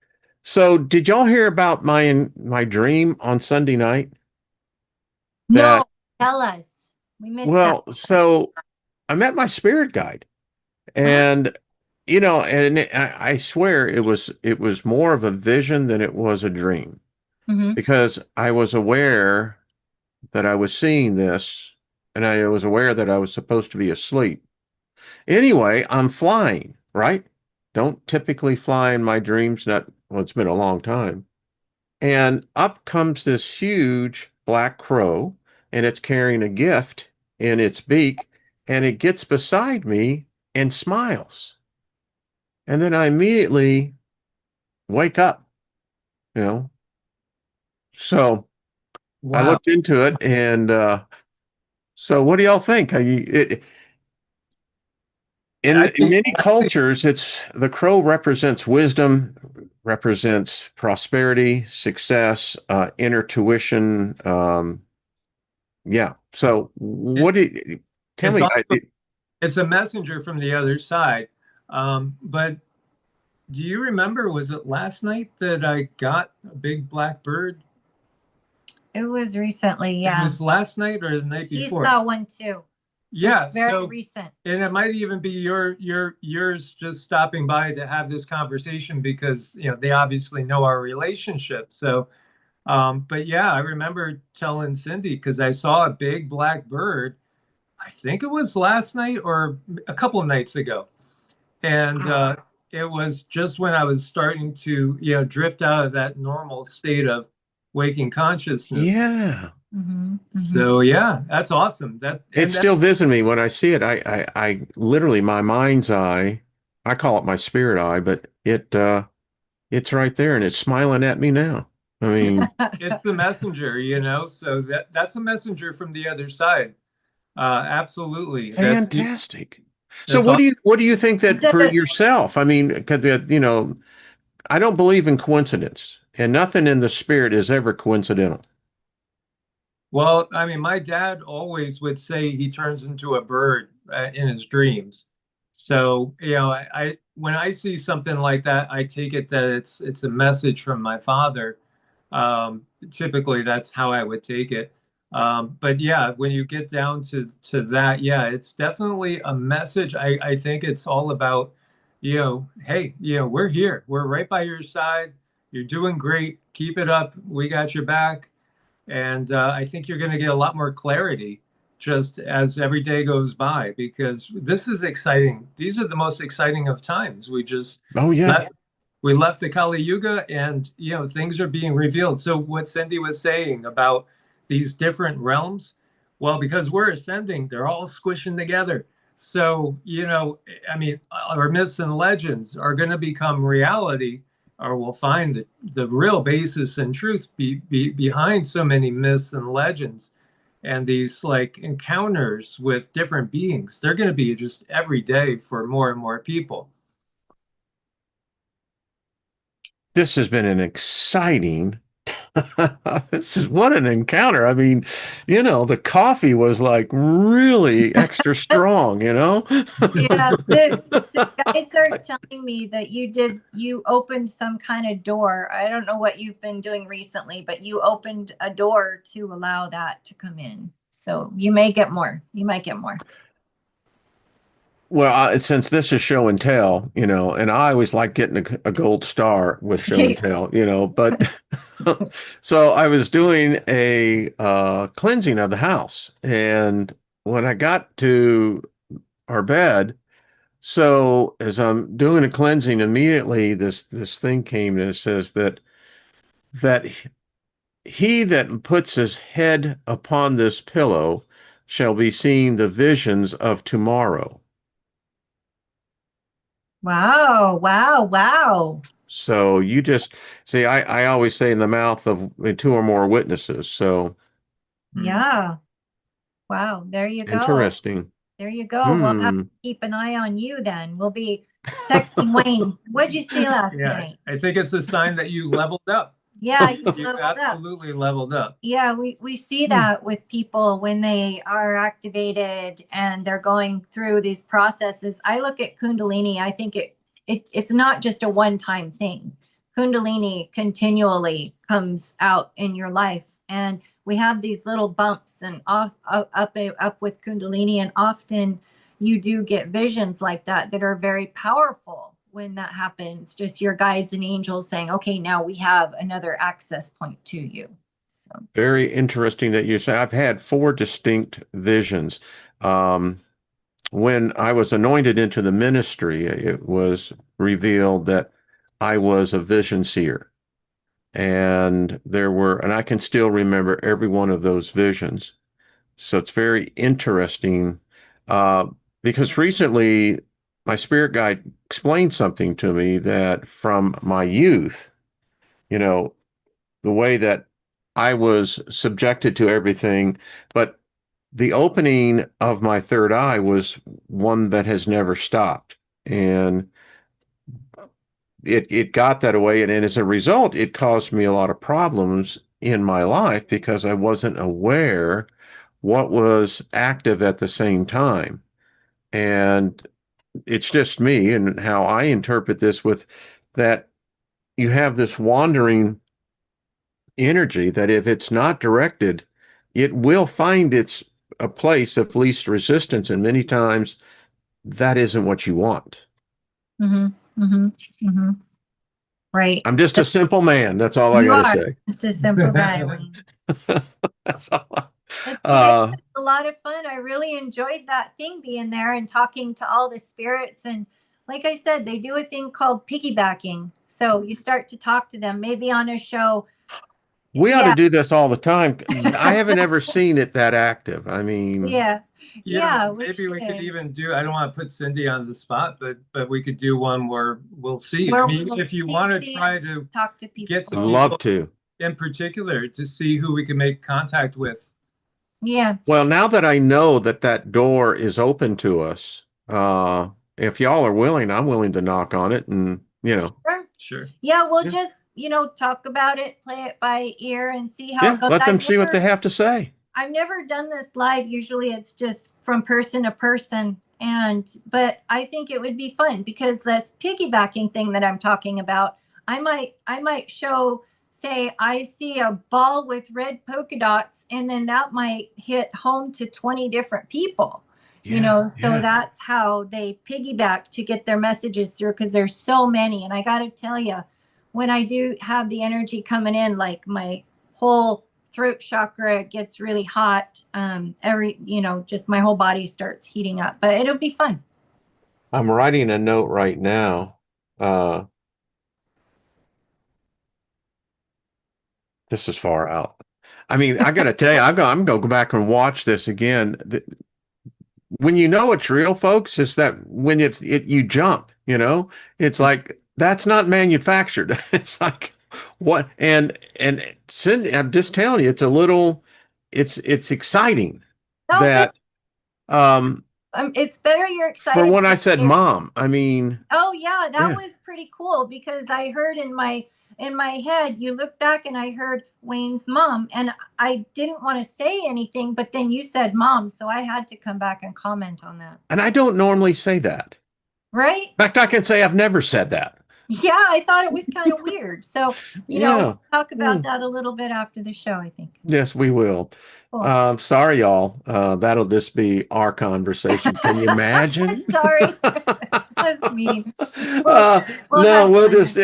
so did y'all hear about my dream on Sunday night? No, That tell us. We missed that. well, so I met my spirit guide, and and I swear it was more of a vision than it was a dream Mhm. because I was aware that I was seeing this, and I was aware that I was supposed to be asleep. Anyway, I'm flying, right? Don't typically fly in my dreams, not, well, it's been a long time. And up comes this huge black crow, and it's carrying a gift in its beak, and it gets beside me and smiles. And then I immediately wake up, you know. So I Wow. looked into it, and so what do y'all think? I In think many cultures, it's the crow represents wisdom, represents prosperity, success, inner tuition. Yeah. So, it, what do you tell it's me? also it's a messenger from the other side. But do you remember, was it last night that I got a big black bird? It was recently, It yeah. was last night or the night He before? saw one too. Yeah, Just very so recent. and it might even be yours just stopping by to have this conversation because they obviously know our relationship. So but yeah, I remember telling Cindy because I saw a big black bird. I think it was last night or a couple of nights ago. And it was just when I was starting to, drift out of that normal state of waking consciousness. Yeah, Mhm. Mhm. So yeah, that's awesome. That it's and that still visiting me when I see it. I literally my mind's eye. I call it my spirit eye, but it's right there and it's smiling at me now. I mean, it's the messenger, So that's a messenger from the other side. Absolutely. fantastic. So That's awesome. what do you think that for The yourself? I mean, because I don't believe in coincidence, and nothing in the spirit is ever coincidental. Well, I mean, my dad always would say he turns into a bird in his dreams. So, I when I see something like that, I take it that it's a message from my father. Typically, that's how I would take it. But yeah, when you get down to that, yeah, it's definitely a message. I think it's all about, hey, we're here. We're right by your side. You're doing great. Keep it up. We got your back. And I think you're going to get a lot more clarity just as every day goes by because this is exciting. These are the most exciting of times. We just Oh yeah. left, we left the Kali Yuga and things are being revealed. So what Cindy was saying about these different realms, well, because we're ascending, they're all squishing together. So, I mean, our myths and legends are going to become reality or we'll find the real basis and truth behind so many myths and legends and these like encounters with different beings. They're going to be just every day for more and more people. This has been an exciting. This is what an encounter. I mean, the coffee was like really extra strong, Yeah, the guides are telling me that you opened some kind of door. I don't know what you've been doing recently, but you opened a door to allow that to come in. So you may get more. You might get more. Well, since this is show and tell, and I always like getting a gold star with show and tell, but so I was doing a cleansing of the house, and when I got to our bed, so as I'm doing a cleansing, immediately this thing came and it says that he that puts his head upon this pillow shall be seeing the visions of tomorrow. Wow, wow, wow. So you just see, I always say in the mouth of two or more witnesses. So Yeah. Wow, there you go. Interesting. There you go. We'll have to keep an eye on you then. We'll be texting Wayne. What'd you see last night? I think it's a sign that you leveled up. Yeah, you You've leveled up. absolutely leveled up. Yeah, we see that with people when they are activated and they're going through these processes. I look at Kundalini, I think it's not just a one-time thing. Kundalini continually comes out in your life, and we have these little bumps and up with Kundalini, and often you do get visions like that are very powerful when that happens. Just your guides and angels saying, okay, now we have another access point to you. So Very interesting that you say. I've had 4 distinct visions. When I was anointed into the ministry, it was revealed that I was a vision seer. And and I can still remember every one of those visions. So it's very interesting uh, because recently my spirit guide explained something to me that from my youth, you know, the way that I was subjected to everything, but the opening of my third eye was one that has never stopped. And it got that away. And as a result, it caused me a lot of problems in my life because I wasn't aware what was active at the same time. And it's just me and how I interpret this with that you have this wandering energy that if it's not directed, it will find its a place of least resistance. And many times that isn't what you want. Right. I'm just a simple man. That's all I You got to are say. just a simple guy, Wayne. That's all. It's a lot of fun. I really enjoyed that thing being there and talking to all the spirits. And like I said, they do a thing called piggybacking. So you start to talk to them, maybe on a show. We ought to do this all the time. I haven't ever seen it that active. I mean, yeah. Maybe we could even do, I don't want to put Cindy on the spot, but we could do one where we'll see. Where I mean, we'll if you take want it to in, try to talk to people. get I'd some love people to. in particular to see who we can make contact with. Yeah. Well, now that I know that that door is open to us, if y'all are willing, I'm willing to knock on it and, Sure. Yeah, we'll just, talk about it, play it by ear and see how it goes. let them see what they have to say. I've never done this live. Usually it's just from person to person. But I think it would be fun because this piggybacking thing that I'm talking about, I might show, say, I see a ball with red polka dots, and then that might hit home to 20 different people. So that's how they piggyback to get their messages through, because there's so many. And I got to tell you, when I do have the energy coming in, like my whole throat chakra gets really hot. Just my whole body starts heating up, but it'll be fun. I'm writing a note right now. This is far out. I mean, I got to tell you, I'm going to go back and watch this again. When you know it's real, folks, is that when you jump, it's like that's not manufactured. It's like what and Cindy, I'm just telling you, it's exciting that it's better you're excited for when I said mom. I mean, oh yeah, that was pretty cool, because I heard in my head, you look back and I heard Wayne's mom, and I didn't want to say anything, but then you said mom, so I had to come back and comment on that. And I don't normally say that. Right? In fact, I can say I've never said that. Yeah, I thought it was kind of weird. So, we'll talk about that a little bit after the show, I think. Yes, we will. Cool. Sorry, y'all. That'll just be our conversation. Can you imagine? Sorry. That's mean. We'll just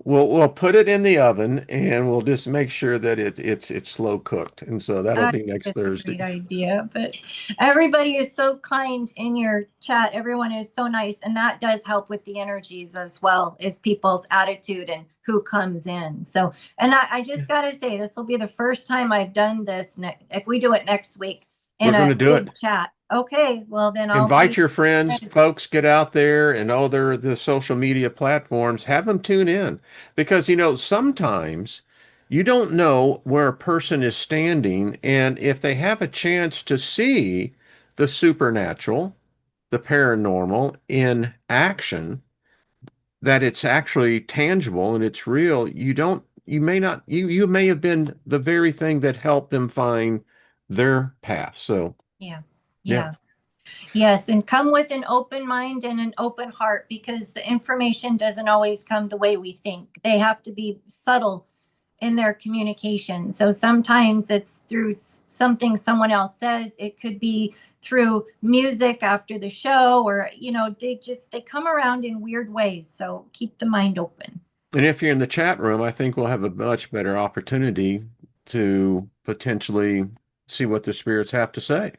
we'll put it in the oven and we'll just make sure that it's slow cooked. And so that'll be next Thursday. Great idea. But everybody is so kind in your chat. Everyone is so nice. And that does help with the energies as well as people's attitude and who comes in. So, and I just got to say, this will be the first time I've done this. If we do it next week in a big chat. Okay, well then I'll invite your friends, folks, get out there and the social media platforms, have them tune in, because sometimes You don't know where a person is standing, and if they have a chance to see the supernatural, the paranormal in action, that it's actually tangible and it's real, you may not, you may have been the very thing that helped them find their path. So, Yeah. yeah. Yeah. Yes, and come with an open mind and an open heart, because the information doesn't always come the way we think. They have to be subtle in their communication. So sometimes it's through something someone else says. It could be through music after the show, or, they come around in weird ways. So keep the mind open. And if you're in the chat room, I think we'll have a much better opportunity to potentially see what the spirits have to say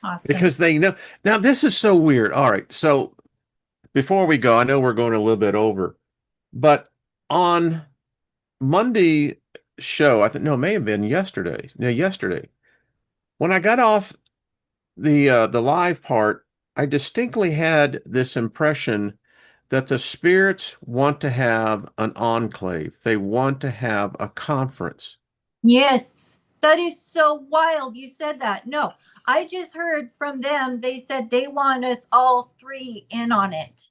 Awesome. because they know. Now, this is so weird. All right. So before we go, I know we're going a little bit over, but on Monday show, I think, no, it may have been yesterday. No, yesterday. When I got off the live part, I distinctly had this impression that the spirits want to have an enclave. They want to have a conference. Yes, that is so wild. You said that. No, I just heard from them. They said they want us all three in on it.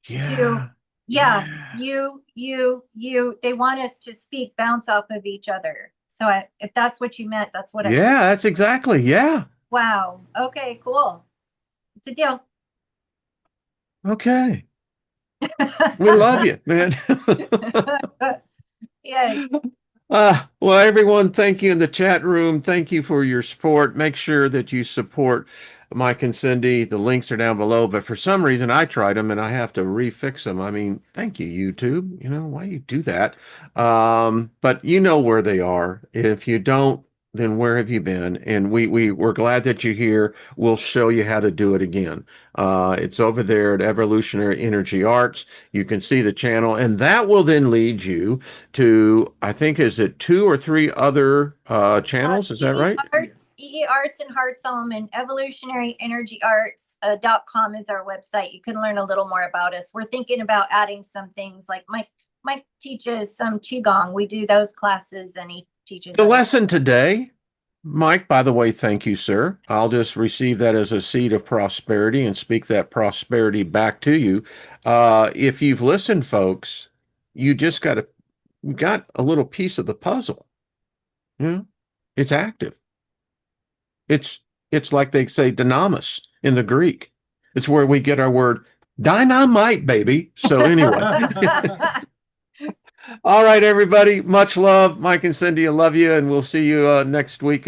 Yeah. Yeah, Yeah. you. They want us to speak, bounce off of each other. So if that's what you meant, that's what I heard. Yeah, that's exactly. Yeah. Wow. Okay, cool. It's a deal. Okay. We love you, man. Yes. Well, everyone, thank you in the chat room. Thank you for your support. Make sure that you support Mike and Cindy. The links are down below, but for some reason I tried them and I have to refix them. I mean, thank you, YouTube. Why you do that? But you know where they are. If you don't, then where have you been? And we're glad that you're here. We'll show you how to do it again. It's over there at Evolutionary Energy Arts. You can see the channel, and that will then lead you to, I think, is it 2 or 3 other channels? Is that right? EEARTS and Hearts Home, and evolutionaryenergyarts.com is our website. You can learn a little more about us. We're thinking about adding some things, like Mike teaches some Qigong. We do those classes, and he teaches The lesson today, Mike, by the way, thank you, sir. I'll just receive that as a seed of prosperity and speak that prosperity back to you. If you've listened, folks, you just got a little piece of the puzzle. It's active. It's like they say dynamis in the Greek. It's where we get our word dynamite, baby. So anyway. All right, everybody. Much love. Mike and Cindy, I love you, and we'll see you next week.